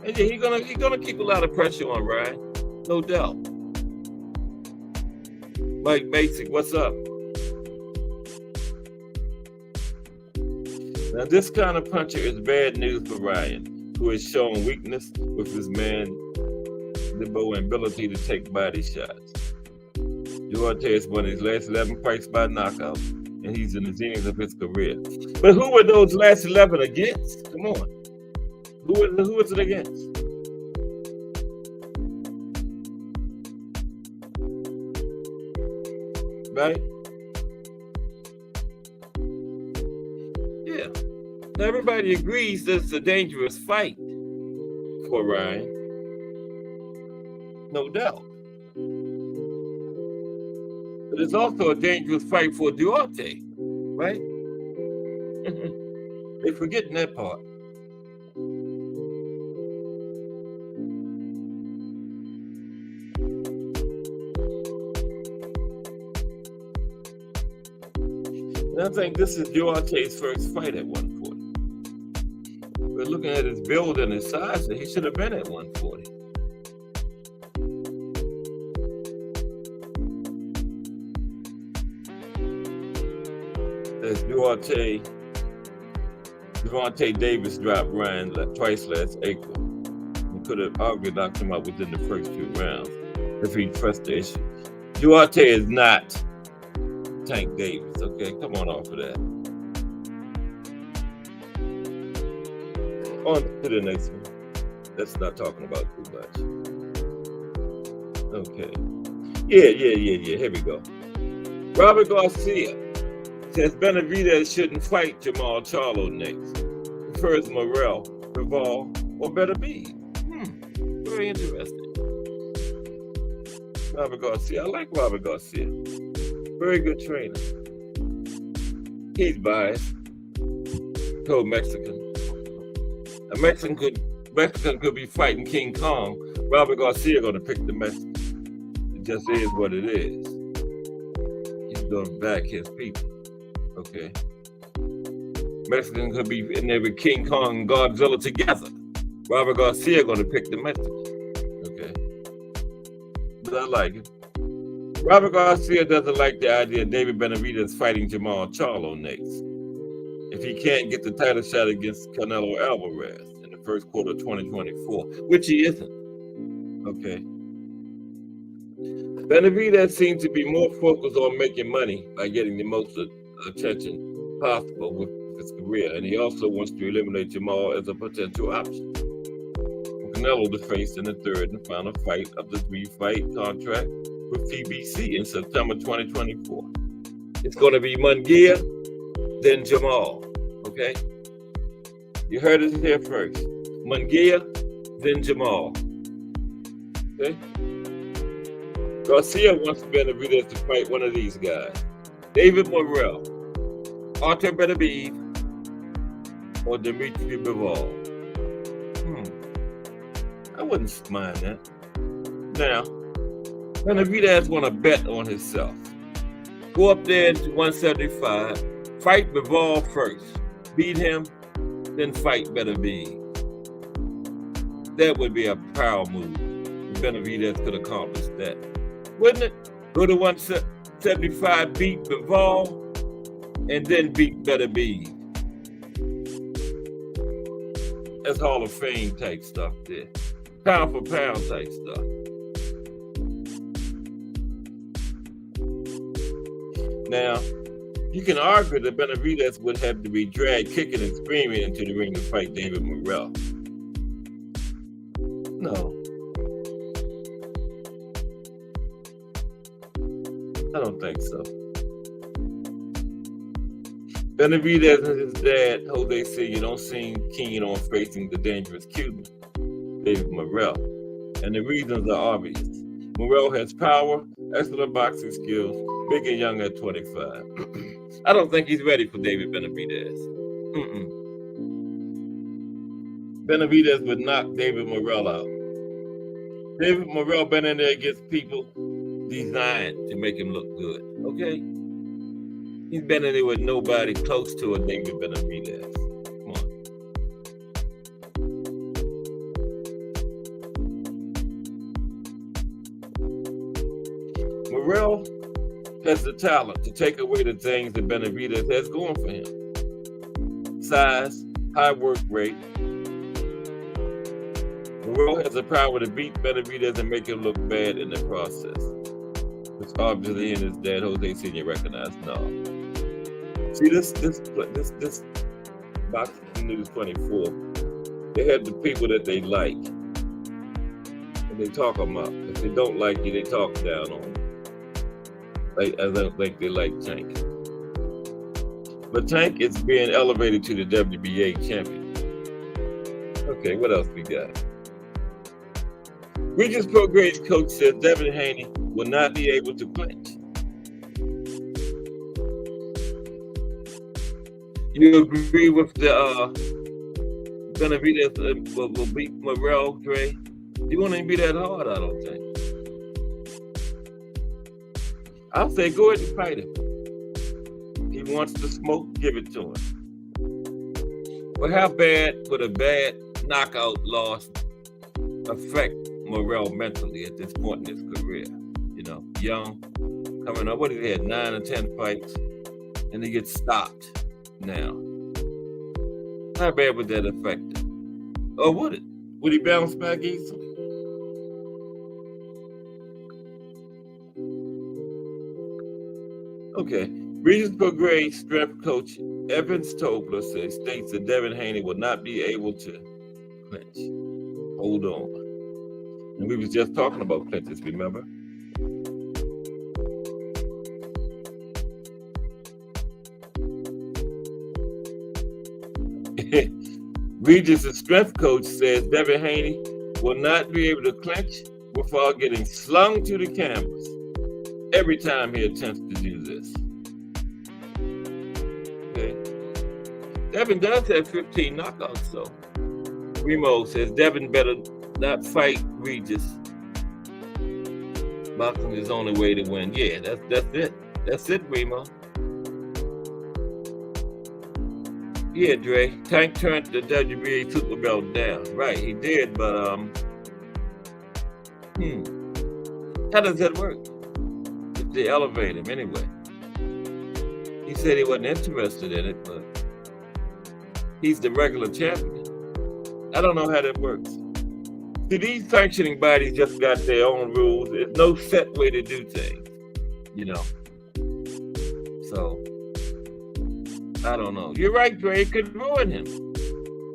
And yeah, he's gonna keep a lot of pressure on Ryan, no doubt. Mike Basic, what's up? Now, this kind of puncher is bad news for Ryan, who has shown weakness with his mandible and ability to take body shots. Deontay has won his last 11 fights by knockout, and he's in the zenith of his career. But who were those last 11 against? Come on. Who is it against? Right? Yeah. Now everybody agrees that it's a dangerous fight for Ryan. No doubt. But it's also a dangerous fight for Deontay, right? They're forgetting that part. And I think this is Deontay's first fight at 140. We're looking at his build and his size, and he should have been at 140. As Devontae Davis dropped Ryan twice last April. He could have arguably knocked him out within the first 2 rounds if he pressed the issue. Deontay is not Tank Davis, okay? Come on off of that. On to the next one. Let's not talking about too much. Okay. Yeah. Here we go. Robert Garcia Says Benavidez shouldn't fight Jamal Charlo next. Prefers Morrell, Bivol, or Beterbiev. Very interesting. Robert Garcia. I like Robert Garcia. Very good trainer. He's biased. Pro-Mexican. A Mexican could be fighting King Kong. Robert Garcia going to pick the Mexican. It just is what it is. He's going to back his people. Okay. Mexican could be in there with King Kong and Godzilla together. Robert Garcia going to pick the Mexican. Okay. But I like it. Robert Garcia doesn't like the idea of David Benavidez fighting Jamal Charlo next. If he can't get the title shot against Canelo Alvarez in the first quarter of 2024, which he isn't. Okay. Benavidez seems to be more focused on making money by getting the most attention possible with his career, and he also wants to eliminate Jamal as a potential option. Canelo to face in the third and final fight of the 3-fight contract with PBC in September 2024. It's going to be Munguia, then Jamal. Okay? You heard it here first. Munguia, then Jamal. Okay? Garcia wants Benavidez to fight one of these guys. David Morrell, Artur Beterbiev, or Dimitri Bivol. I wouldn't mind that. Now, Benavidez want to bet on himself. Go up there to 175, fight Bivol first, beat him, then fight Beterbiev. That would be a power move. Benavidez could accomplish that. Wouldn't it? Go to 175, beat Bivol, and then beat Beterbiev. That's Hall of Fame type stuff there. Pound for pound type stuff. Now, you can argue that Benavidez would have to be dragged kicking and screaming into the ring to fight David Morrell. No. I don't think so. Benavidez and his dad, Jose Sr., don't seem keen on facing the dangerous Cuban, David Morrell. And the reasons are obvious. Morrell has power, excellent boxing skills, big and young at 25. I don't think he's ready for David Benavidez. Benavidez would knock David Morrell out. David Morrell been in there against people designed to make him look good, okay? He's been in there with nobody close to a David Benavidez. Come on. Morrell has the talent to take away the things that Benavidez has going for him. Size, high work rate. Morrell has the power to beat Benavidez and make him look bad in the process. Which obviously he and his dad, Jose Sr., recognize now. See, this Boxing News 24, they have the people that they like. And they talk them up. If they don't like you, they talk down on you. I don't think they like Tank. But Tank is being elevated to the WBA champion. Okay, what else we got? Regis Pro Grades coach says Devin Haney will not be able to clinch. You agree with the Benavidez will beat Morrell, Dre? He won't even be that hard, I don't think. I'll say go ahead and fight him. He wants to smoke, give it to him. But how bad would a bad knockout loss affect Morrell mentally at this point in his career? You know, young, coming up, what did he have, 9 or 10 fights? And he gets stopped now. How bad would that affect him? Or would it? Would he bounce back easily? Okay. Regis Pro Grades strength coach Evans Tobler states that Devin Haney will not be able to clinch. Hold on. And we was just talking about clinches, remember? Regis' strength coach says Devin Haney will not be able to clinch without getting slung to the canvas every time he attempts to do this. Okay. Devin does have 15 knockouts, so Remo says Devin better not fight Regis. Boxing is the only way to win. Yeah, that's it. That's it, Remo. Yeah, Dre. Tank turned the WBA super belt down. Right, he did, but how does that work? If they elevate him anyway. He said he wasn't interested in it, but he's the regular champion. I don't know how that works. See, these sanctioning bodies just got their own rules. There's no set way to do things, you know. So, I don't know. You're right, Dre. It could ruin him.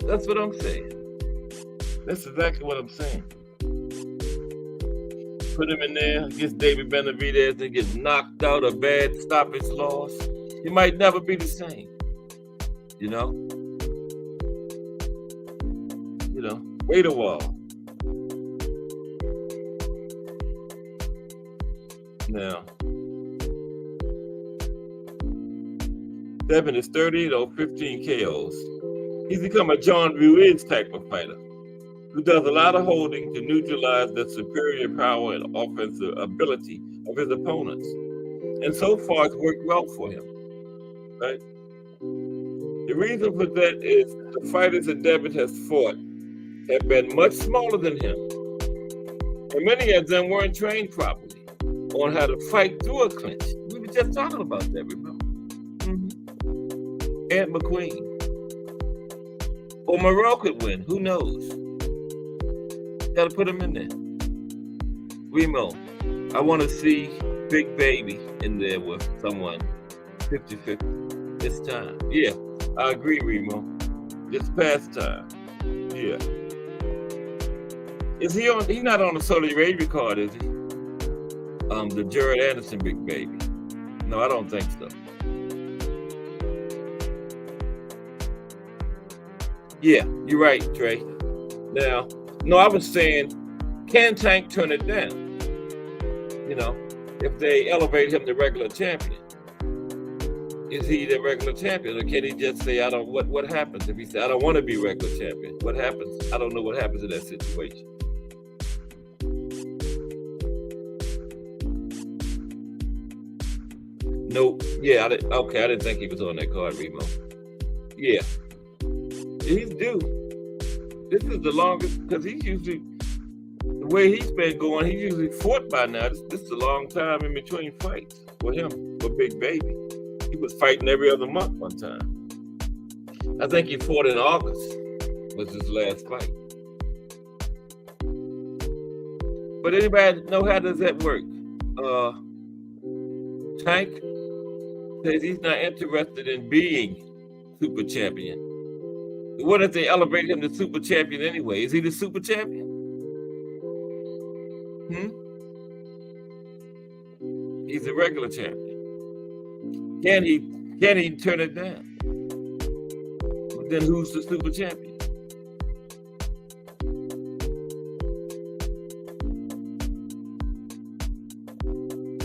That's what I'm saying. That's exactly what I'm saying. Put him in there against David Benavidez and get knocked out a bad stoppage loss. He might never be the same. You know? Wait a while. Now, Devin is 30, 15 KOs. He's become a John Ruiz type of fighter who does a lot of holding to neutralize the superior power and offensive ability of his opponents. And so far, it's worked well for him, right? The reason for that is the fighters that Devin has fought have been much smaller than him. And many of them weren't trained properly on how to fight through a clinch. We were just talking about that, remember? Ant McQueen. Or Morrell could win, who knows? Gotta put him in there. Remo, I want to see Big Baby in there with someone 50-50 this time. Yeah, I agree, Remo. This past time. Yeah. Is he on? He's not on the Saudi Arabia card, is he? The Jared Anderson Big Baby. No, I don't think so. Yeah, you're right, Trey. Now, no, I was saying, can Tank turn it down? You know, if they elevate him to regular champion, is he the regular champion, or can he just say, I don't? What happens if he says, I don't want to be regular champion? What happens? I don't know what happens in that situation. Nope. Yeah, I didn't think he was on that card, Remo. Yeah. He's due. This is the longest, because he's usually, the way he's been going, he's usually fought by now. This is a long time in between fights for him, for Big Baby. He was fighting every other month one time. I think he fought in August, was his last fight. But anybody know how does that work? Tank says he's not interested in being super champion. What if they elevate him to super champion anyway? Is he the super champion? He's a regular champion. Can he turn it down? But then who's the super champion?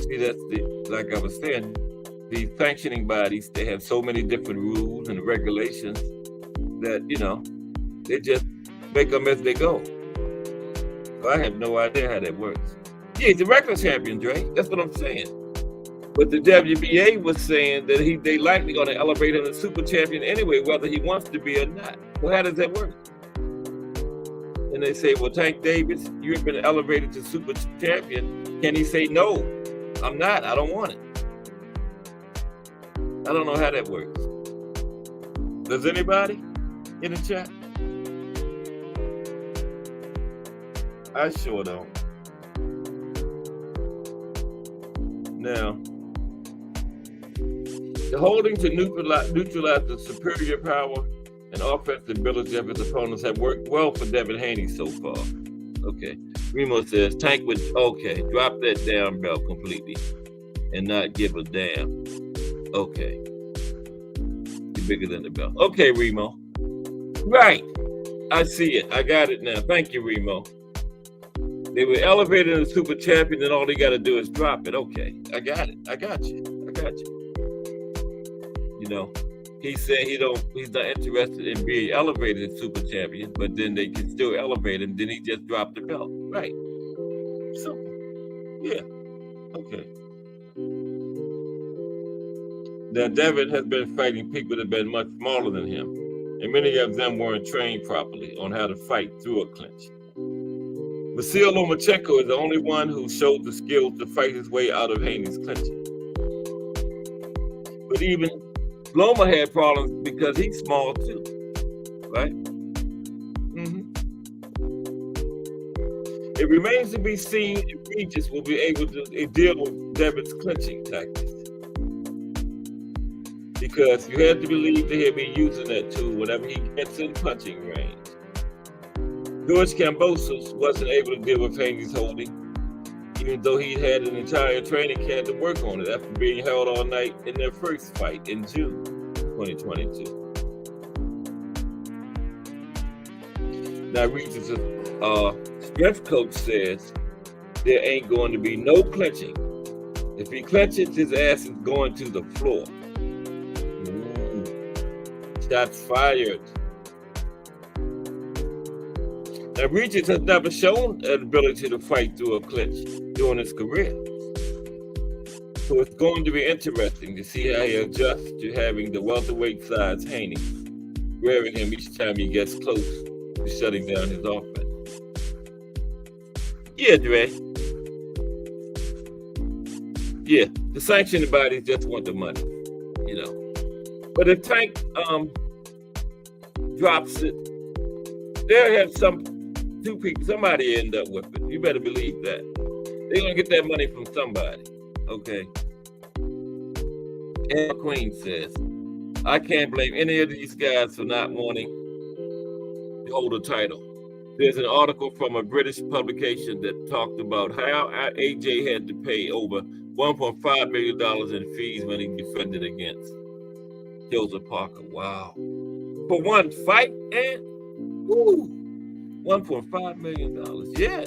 See, that's like I was saying, these sanctioning bodies, they have so many different rules and regulations that, you know, they just make them as they go. So I have no idea how that works. Yeah, he's a regular champion, Dre. That's what I'm saying. But the WBA was saying that they likely going to elevate him to super champion anyway, whether he wants to be or not. Well, how does that work? And they say, well, Tank Davis, you've been elevated to super champion. Can he say, no, I'm not. I don't want it. I don't know how that works. Does anybody in the chat? I sure don't. Now, the holding to neutralize the superior power and offensive ability of his opponents have worked well for Devin Haney so far. Okay. Remo says, Tank would, drop that down belt completely and not give a damn. Okay. You're bigger than the belt. Okay, Remo. Right. I see it. I got it now. Thank you, Remo. They were elevated in the super champion, and all they got to do is drop it. Okay, I got it. I got you. You know, he said he's not interested in being elevated in super champion, but then they can still elevate him. Then he just dropped the belt. Right. Simple. Yeah. Okay. Now, Devin has been fighting people that have been much smaller than him, and many of them weren't trained properly on how to fight through a clinch. Vasil Lomachenko is the only one who showed the skills to fight his way out of Haney's clinching. But even Loma had problems because he's small too, right? It remains to be seen if Regis will be able to deal with Devin's clinching tactics. Because you have to believe that he'll be using that tool whenever he gets in punching range. George Kambosos wasn't able to deal with Haney's holding, even though he had an entire training camp to work on it after being held all night in their first fight in June 2022. Now, Regis' strength coach says there ain't going to be no clinching. If he clinches, his ass is going to the floor. Shots fired. Now, Regis has never shown an ability to fight through a clinch during his career. So it's going to be interesting to see how he adjusts to having the welterweight size Haney grabbing him each time he gets close to shutting down his offense. Yeah, Dre. Yeah, the sanctioning bodies just want the money, you know. But if Tank drops it, they'll have somebody end up with it. You better believe that. They're going to get that money from somebody. Okay. And Queen says, I can't blame any of these guys for not wanting to hold a title. There's an article from a British publication that talked about how AJ had to pay over $1.5 million in fees when he defended against Joseph Parker. Wow. For one fight, and woo, $1.5 million. Yeah,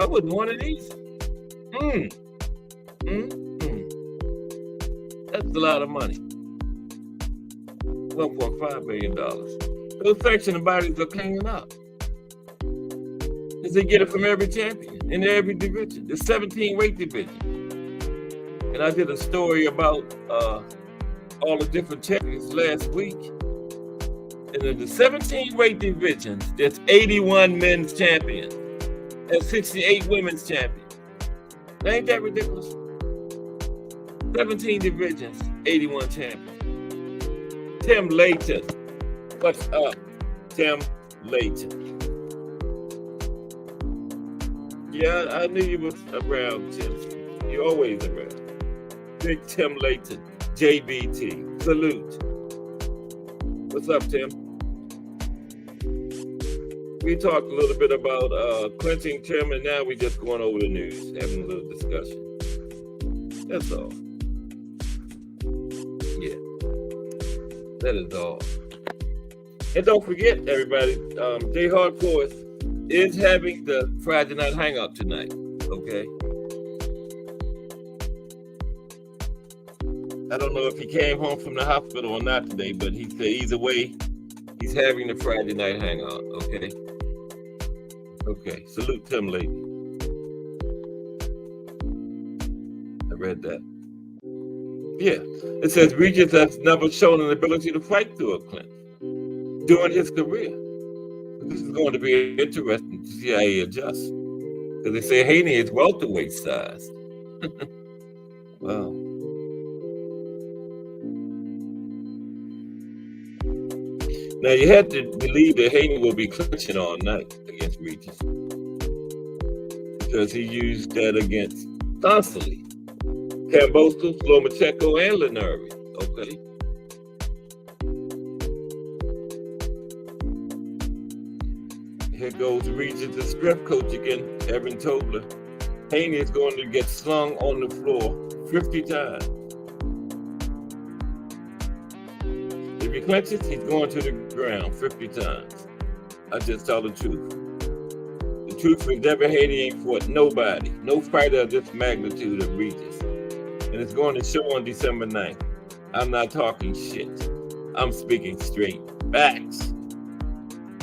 I wouldn't want it either. That's a lot of money. $1.5 million. Those sanctioning bodies are cleaning up. Because they get it from every champion in every division. There's 17 weight divisions. And I did a story about all the different champions last week. And in the 17 weight divisions, there's 81 men's champions and 68 women's champions. Ain't that ridiculous? 17 divisions, 81 champions. Tim Layton. What's up, Tim Layton? Yeah, I knew you was around, Tim. You're always around. Big Tim Layton, JBT. Salute. What's up, Tim? We talked a little bit about clinching, Tim, and now we're just going over the news, having a little discussion. That's all. Yeah. That is all. And don't forget, everybody, Jay Hardcore is having the Friday Night Hangout tonight, okay? I don't know if he came home from the hospital or not today, but he said either way, he's having the Friday Night Hangout, okay? Okay, salute Tim Lady. I read that. Yeah, it says Regis has never shown an ability to fight through a clinch during his career. This is going to be interesting to see how he adjusts. Because they say Haney is welterweight sized. Wow. Now, you have to believe that Haney will be clinching all night against Regis. Because he used that against constantly. Kambosos, Lomachenko, and Lenari. Okay. Here goes Regis' strength coach again, Evan Tobler. Haney is going to get slung on the floor 50 times. If he clinches, he's going to the ground 50 times. I just tell the truth. The truth is Devin Haney ain't fought nobody, no fighter of this magnitude of Regis. And it's going to show on December 9th. I'm not talking shit. I'm speaking straight facts.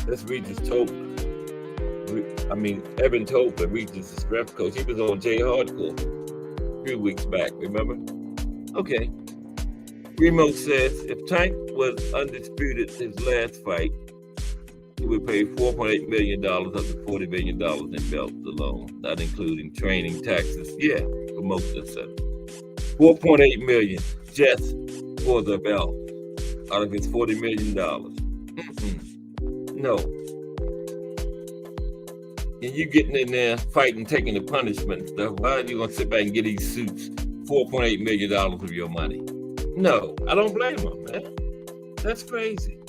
That's Regis Tobler. Evan Tobler, Regis' ref coach. He was on J Hardcore a few weeks back, remember? Okay. Remo says if Tank was undisputed his last fight, he would pay $4.8 million up to $40 million in belts alone, not including training, taxes. Yeah, for most of them. $4.8 million just for the belt out of his $40 million. No. And you getting in there fighting, taking the punishment and stuff. Why are you gonna sit back and get these suits? $4.8 million of your money. No, I don't blame him, man. That's crazy.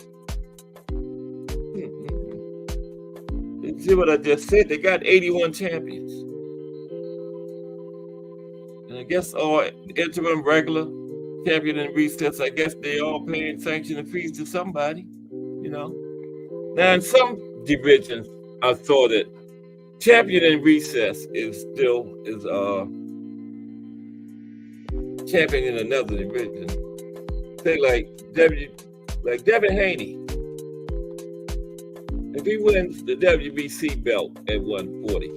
You see what I just said? They got 81 champions. And I guess all interim, regular, champion and recess, I guess they all paying sanction and fees to somebody, you know. Now in some divisions, I saw that champion and recess is champion in another division. Say like Devin Haney. If he wins the WBC belt at 140,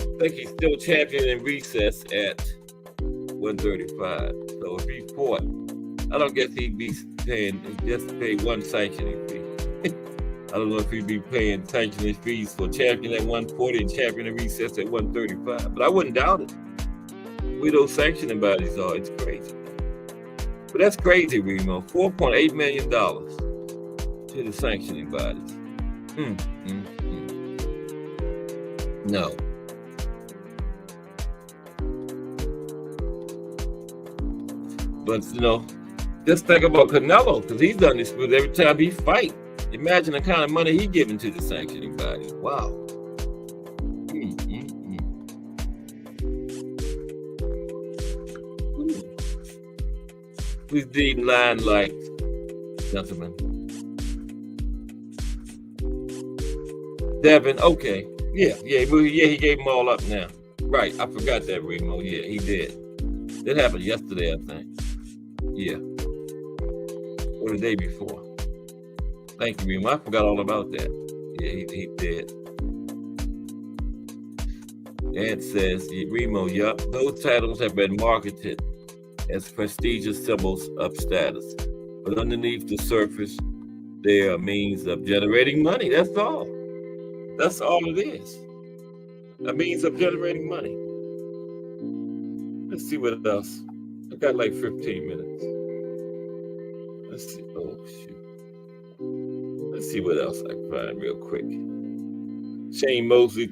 I think he's still champion in recess at 135. So if he fought, I don't guess he'd be paying, just pay one sanctioning fee. I don't know if he'd be paying sanctioning fees for champion at 140 and champion in recess at 135, but I wouldn't doubt it. Where those sanctioning bodies are, it's crazy. But that's crazy, Remo. $4.8 million to the sanctioning bodies. No. But, you know, just think about Canelo, because he's done this with every time he fight. Imagine the kind of money he's giving to the sanctioning bodies. Wow. Please leave 9 likes, gentlemen. Devin, okay. Yeah, he gave them all up now. Right, I forgot that, Remo. Yeah, he did. That happened yesterday, I think. Yeah. Or the day before. Thank you, Remo. I forgot all about that. Yeah, he did. Ed says, Remo, yup, those titles have been marketed as prestigious symbols of status. But underneath the surface, they are means of generating money. That's all. That's all it is. A means of generating money. Let's see what else. I got like 15 minutes. Let's see. Oh, shoot. Let's see what else I can find real quick. Shane Mosley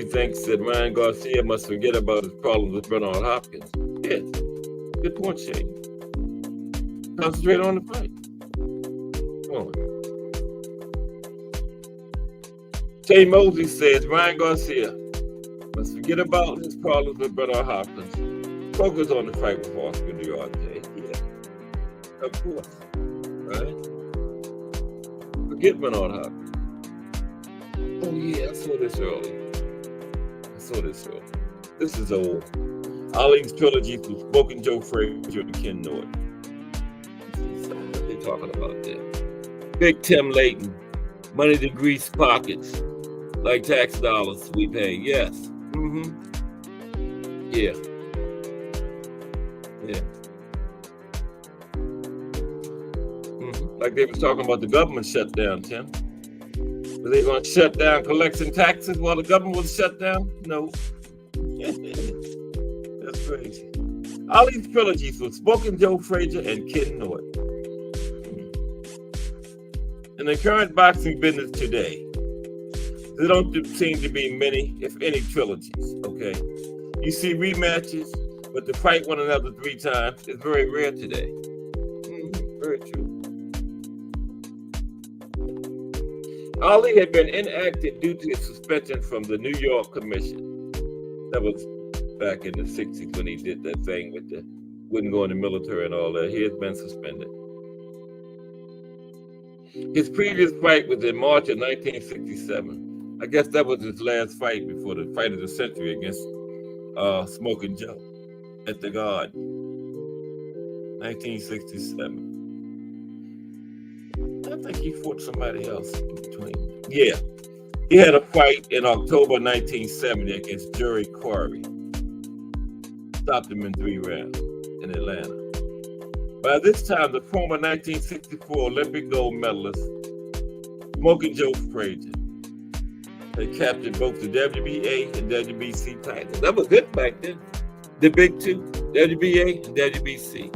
thinks that Ryan Garcia must forget about his problems with Bernard Hopkins. Yes. Good point, Shane. Concentrate on the fight. Come on. Shane Mosley says Ryan Garcia must forget about his problems with Bernard Hopkins. Focus on the fight with Oscar Duarte. Yeah. Of course. Right? Forget Bernard Hopkins. Oh yeah, I saw this earlier. This is old. Ali's trilogy through Spoken Joe Frazier and Ken Norton. What they talking about there? Big Tim Layton. Money to grease pockets. Like tax dollars we pay. Yes. Yeah. Like they was talking about the government shutdown, Tim. Were they going to shut down collecting taxes while the government was shut down? No. That's crazy. Ali's trilogies with Spoken Joe Frazier and Ken Norton. In the current boxing business today, there don't seem to be many, if any, trilogies, okay? You see rematches, but to fight one another 3 times is very rare today. Very true. Ali had been inactive due to his suspension from the New York Commission. That was back in the 60s when he did that thing with the wouldn't go in the military and all that. He has been suspended. His previous fight was in March of 1967. I guess that was his last fight before the fight of the century against Smoking Joe at the Garden, 1967. I think he fought somebody else in between. Yeah, he had a fight in October 1970 against Jerry Quarry. Stopped him in 3 rounds in Atlanta. By this time, the former 1964 Olympic gold medalist, Smoking Joe Frazier, had captured both the WBA and WBC titles. That was good back then. The big two, WBA and WBC.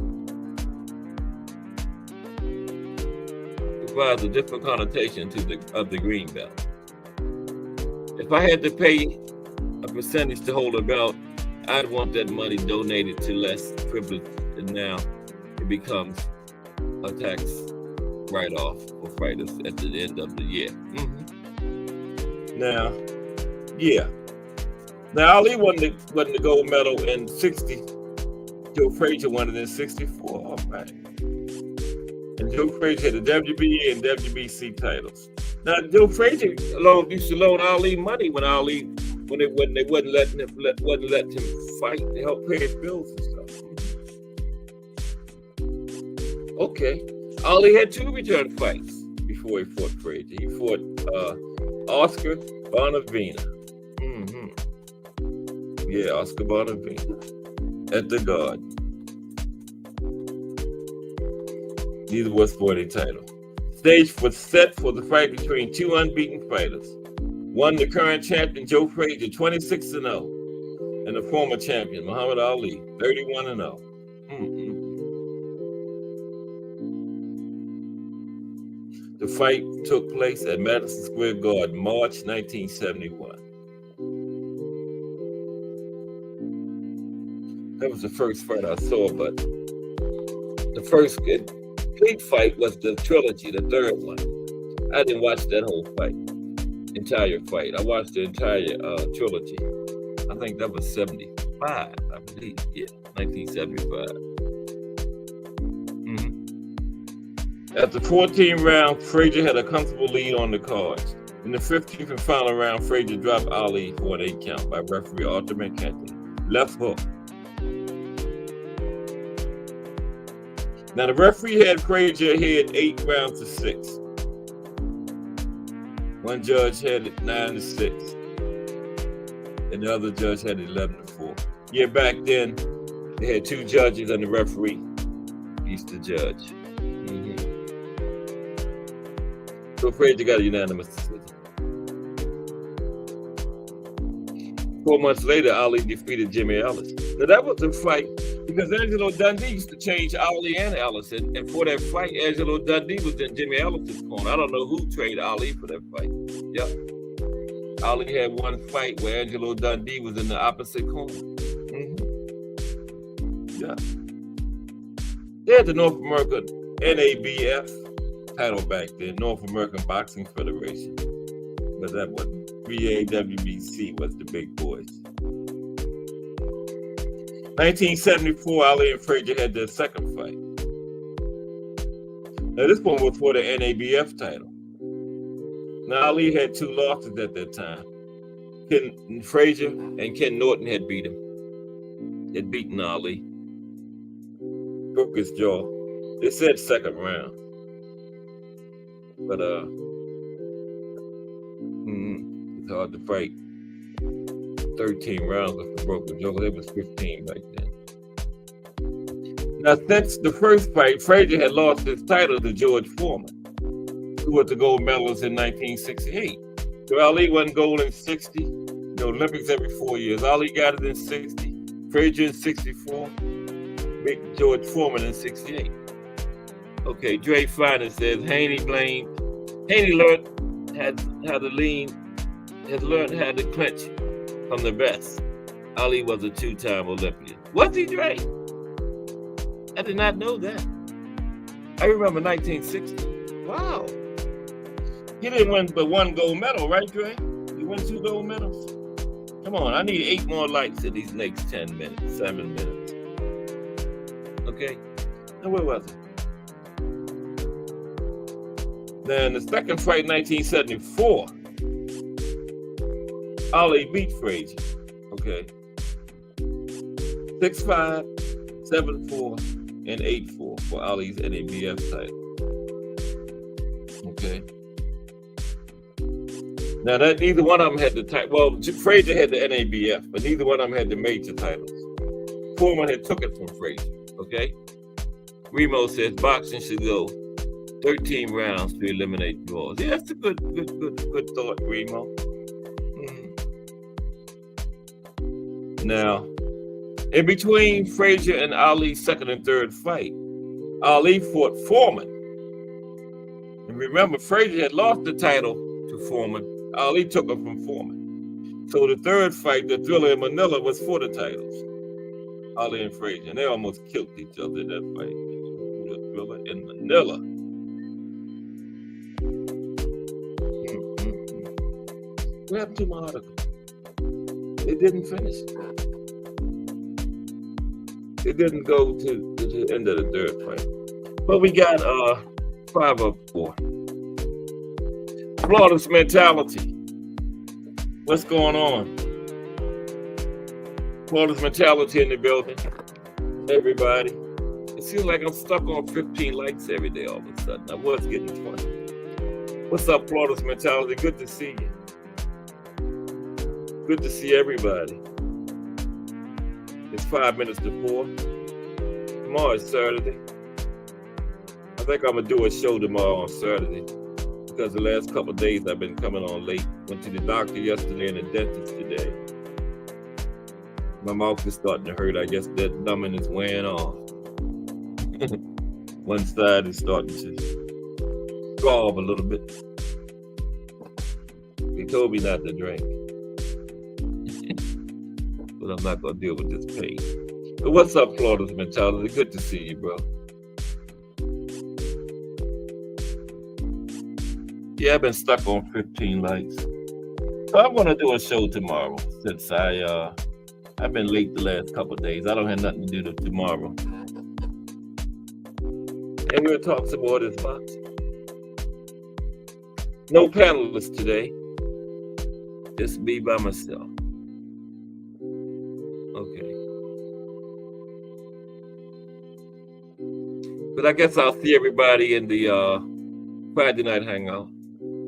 Provides a different connotation to the green belt. If I had to pay a percentage to hold a belt, I'd want that money donated to less privileged, and now it becomes a tax write-off for fighters at the end of the year. Now, yeah. Now, Ali won the gold medal in 60. Joe Frazier won it in 64. All right. And Joe Frazier had the WBA and WBC titles. Now, Joe Frazier used to loan Ali money when they wasn't letting him fight to help pay his bills and stuff. Okay. Ali had 2 return fights before he fought Frazier. He fought Oscar Bonavena. Yeah, Oscar Bonavena at the Garden. Neither was for a title. Stage was set for the fight between 2 unbeaten fighters. One, the current champion Joe Frazier, 26-0, and the former champion Muhammad Ali, 31-0. The fight took place at Madison Square Garden, March 1971. That was the first fight I saw, but the first complete fight was the trilogy, the third one. I didn't watch that whole entire fight. I watched the entire trilogy. I think that was 75, I believe. Yeah, 1975. After 14 rounds, Frazier had a comfortable lead on the cards. In the 15th and final round, Frazier dropped Ali for an 8 count by referee Arthur McKenty. Left hook. Now, the referee had Frazier ahead 8 rounds to 6. One judge had it 9-6. And the other judge had it 11-4. Yeah, back then, they had 2 judges and the referee used to judge. So Frazier got a unanimous decision. 4 months later, Ali defeated Jimmy Ellis. Now that was a fight because Angelo Dundee used to change Ali and Ellis. And for that fight, Angelo Dundee was in Jimmy Ellis' corner. I don't know who trained Ali for that fight. Yeah. Ali had one fight where Angelo Dundee was in the opposite corner. Yeah. They had the North American NABF title back then, North American Boxing Federation. But that wasn't. WBC was the big boys. 1974, Ali and Frazier had their second fight. Now this one was for the NABF title. Now Ali had 2 losses at that time. Frazier and Ken Norton had beat him. Had beaten Ali. Broke his jaw. They said second round. But it's hard to fight 13 rounds with a broken jaw. It was 15 back then. Now, since the first fight, Frazier had lost his title to George Foreman, who was the gold medalist in 1968. So Ali won gold in 60. The Olympics every 4 years. Ali got it in 60. Frazier in 64. Big George Foreman in 68. Okay, Dre Finer says Haney learned has learned how to clinch from the best. Ali was a 2-time Olympian. Was he, Dre? I did not know that. I remember 1960. Wow. He didn't win but 1 gold medal, right, Dre? You won 2 gold medals? Come on, I need 8 more likes in these next 10 minutes, 7 minutes. Okay? Now, where was it? Then the second fight, 1974, Ali beat Frazier. Okay. 6-5, 7-4, and 8-4 for Ali's NABF title. Okay. Now that neither one of them had the title. Well, Frazier had the NABF, but neither one of them had the major titles. Foreman had took it from Frazier. Okay. Remo says boxing should go 13 rounds to eliminate draws. Yeah, that's a good thought, Remo. Now, in between Frazier and Ali's second and third fight, Ali fought Foreman. And remember, Frazier had lost the title to Foreman. Ali took it from Foreman. So the third fight, the Thriller in Manila, was for the titles. Ali and Frazier. And they almost killed each other in that fight. The Thriller in Manila. What happened to my article? It didn't finish. It didn't go to the end of the third fight. But we got 5 of 4. Flawless mentality. What's going on? Flawless mentality in the building. Everybody. It feels like I'm stuck on 15 likes every day all of a sudden. I was getting 20. What's up, Flawless mentality? Good to see you. Good to see everybody. It's 5 minutes to 4. Tomorrow is Saturday. I think I'm going to do a show tomorrow on Saturday because the last couple of days I've been coming on late. Went to the doctor yesterday and the dentist today. My mouth is starting to hurt. I guess that numbing is wearing off. One side is starting to throb a little bit. They told me not to drink. But I'm not going to deal with this pain. But what's up, Flawless mentality? Good to see you, bro. Yeah, I've been stuck on 15 likes. So I'm going to do a show tomorrow since I've been late the last couple of days. I don't have nothing to do tomorrow. And we'll talk some more of this boxing. No panelists today. Just me by myself. Okay. But I guess I'll see everybody in the Friday night hangout.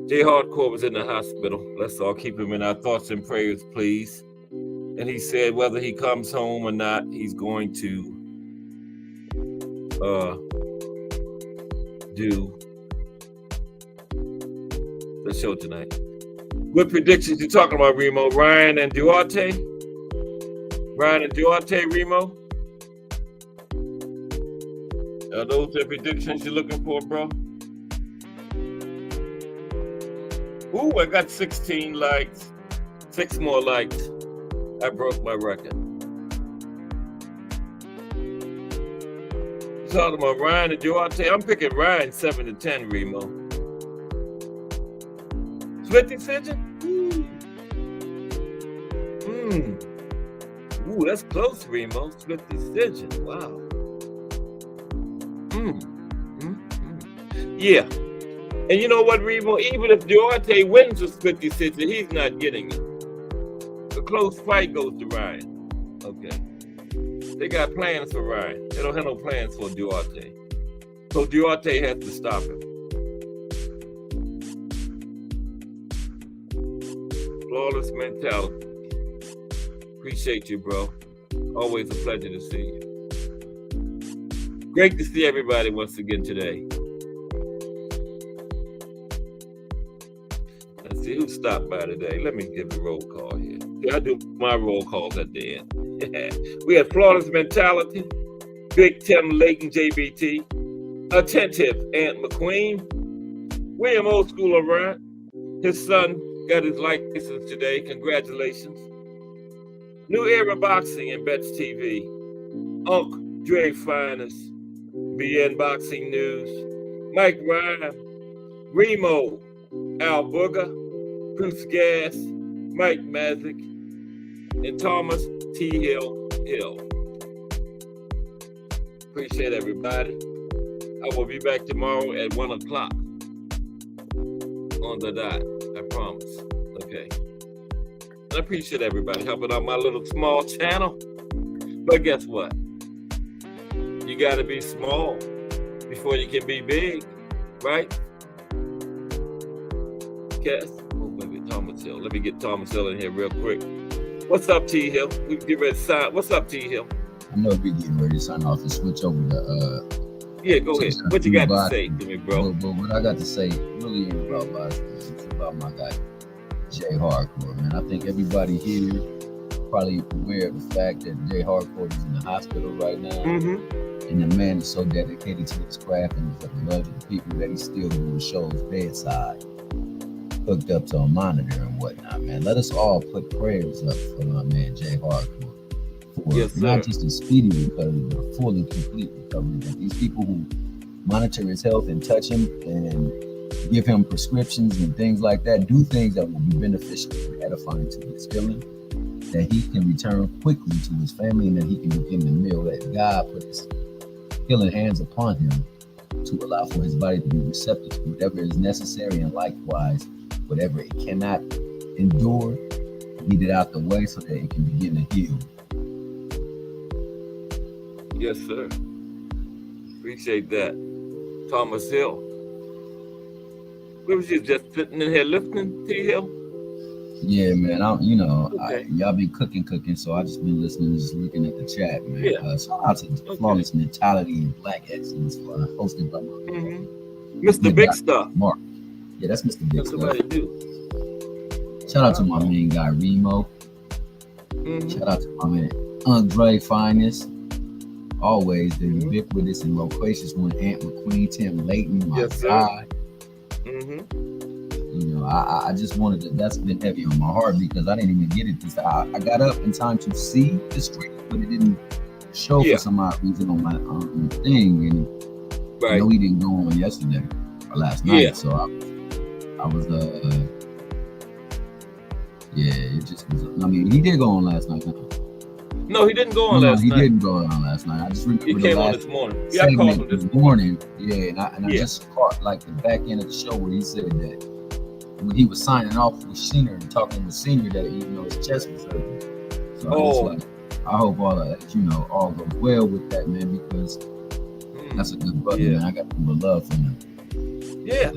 Jay Hardcore was in the hospital. Let's all keep him in our thoughts and prayers, please. And he said whether he comes home or not, he's going to do the show tonight. What predictions you talking about, Remo? Ryan and Duarte? Ryan and Duarte, Remo? Are those the predictions you're looking for, bro? Ooh, I got 16 likes. 6 more likes. I broke my record. You talking about Ryan and Duarte? I'm picking Ryan 7-10, Remo. Split decision? Ooh, that's close, Remo. Split decision. Wow. Yeah. And you know what, Remo? Even if Duarte wins the split decision, he's not getting it. The close fight goes to Ryan. Okay. They got plans for Ryan. They don't have no plans for Duarte. So Duarte has to stop him. Flawless mentality. Appreciate you, bro. Always a pleasure to see you. Great to see everybody once again today. Let's see who stopped by today. Let me give a roll call here. See, I do my roll calls at the end. We had Flawless Mentality, Big Tim Layton JBT, Attentive Aunt McQueen, William Old School Around. His son got his license today. Congratulations. New Era Boxing and Bets TV. Unc Dre Finest, BN Boxing News, Mike Ryan, Remo, Al Booger, Bruce Gas, Mike Mazik, and Thomas T. Hill. Appreciate everybody. I will be back tomorrow at 1 o'clock. on the dot. I promise. Okay. I appreciate everybody helping out my little small channel. But guess what? You got to be small before you can be big, right? Yes. Oh, maybe Thomas Hill. Let me get Thomas Hill in here real quick. What's up, T Hill? We can get ready to sign. What's up, T Hill? I know we're getting ready to sign off and switch over to yeah, go ahead. What you got to say to me, bro? But what I got to say really ain't about LIVESTREAMS. It's about my guy, Jay Hardcore, man. I think everybody here probably aware of the fact that Jay Hardcore is in the hospital right now. And the man is so dedicated to his craft and for the love of the people that he still will show his bedside, hooked up to a monitor and whatnot, man. Let us all put prayers up for my man Jay Hardcore. For not just a speedy recovery, but a full and complete recovery. That these people who monitor his health and touch him and give him prescriptions and things like that, do things that will be beneficial and edifying to his healing, that he can return quickly to his family and that he can begin the meal that God put his healing hands upon him to allow for his body to be receptive to whatever is necessary, and likewise, whatever it cannot endure, get it out the way so that it can begin to heal. Yes, sir. Appreciate that. Thomas Hill. What was you just sitting in here listening, T Hill? Yeah, man. Y'all been cooking, so I just been listening, just looking at the chat, man. Yeah. Shout out to Flawless Mentality and Black Excellence, hosted by Mr. Big Stuff. Mark. Yeah, that's Mr. Big Stuff. Somebody do. Shout out to my main guy Remo. Shout out to my man Andre Finest. Always the ubiquitous and loquacious one, Aunt McQueen, Tim Layton, my guy. You know, I just wanted to, that's been heavy on my heart because I didn't even get it this time. I got up in time to see the stream, but it didn't show for some odd reason on my thing. And I know he didn't go on yesterday or last night. So I was, it just was, I mean, he did go on last night. No, he didn't go on last night. He didn't go on last night. I just remember he came on this morning. Yeah, I called him this morning. Yeah, and I just caught like the back end of the show where he said that when he was signing off with Senior and talking with Senior that even though his chest was hurting. So I hope all of that, all goes well with that, man, because that's a good brother, man. I got people love for him. Yeah.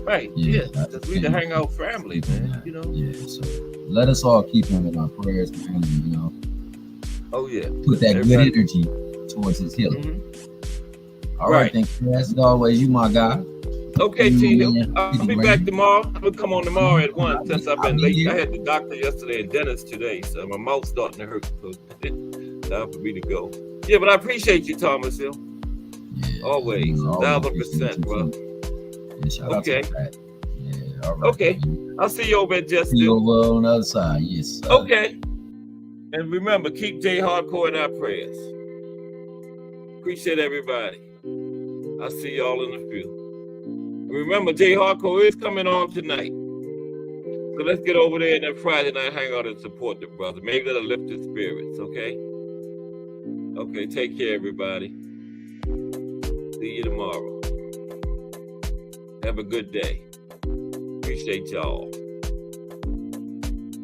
Right. Yeah. We the hangout family, man. Yeah. So let us all keep him in our prayers, man. And, put that good energy towards his healing. All right. Thank you. As always, you my guy. Okay, T Hill. I'll be back tomorrow. I'm gonna come on tomorrow at 1 since I've been late. I had the doctor yesterday and dentist today, so my mouth's starting to hurt. So time for me to go. Yeah, but I appreciate you, Thomas Hill. Yeah. Always. 1,000%, bro. Okay. Yeah, all right. Okay. I'll see you over at Just See you over on the other side. Yes. Okay. And remember, keep Jay Hardcore in our prayers. Appreciate everybody. I'll see y'all in a few. Remember, Jay Hardcore is coming on tonight. So let's get over there and then Friday night hang out and support the brother. Maybe that'll lift his spirits, okay? Okay, take care, everybody. See you tomorrow. Have a good day. Appreciate y'all.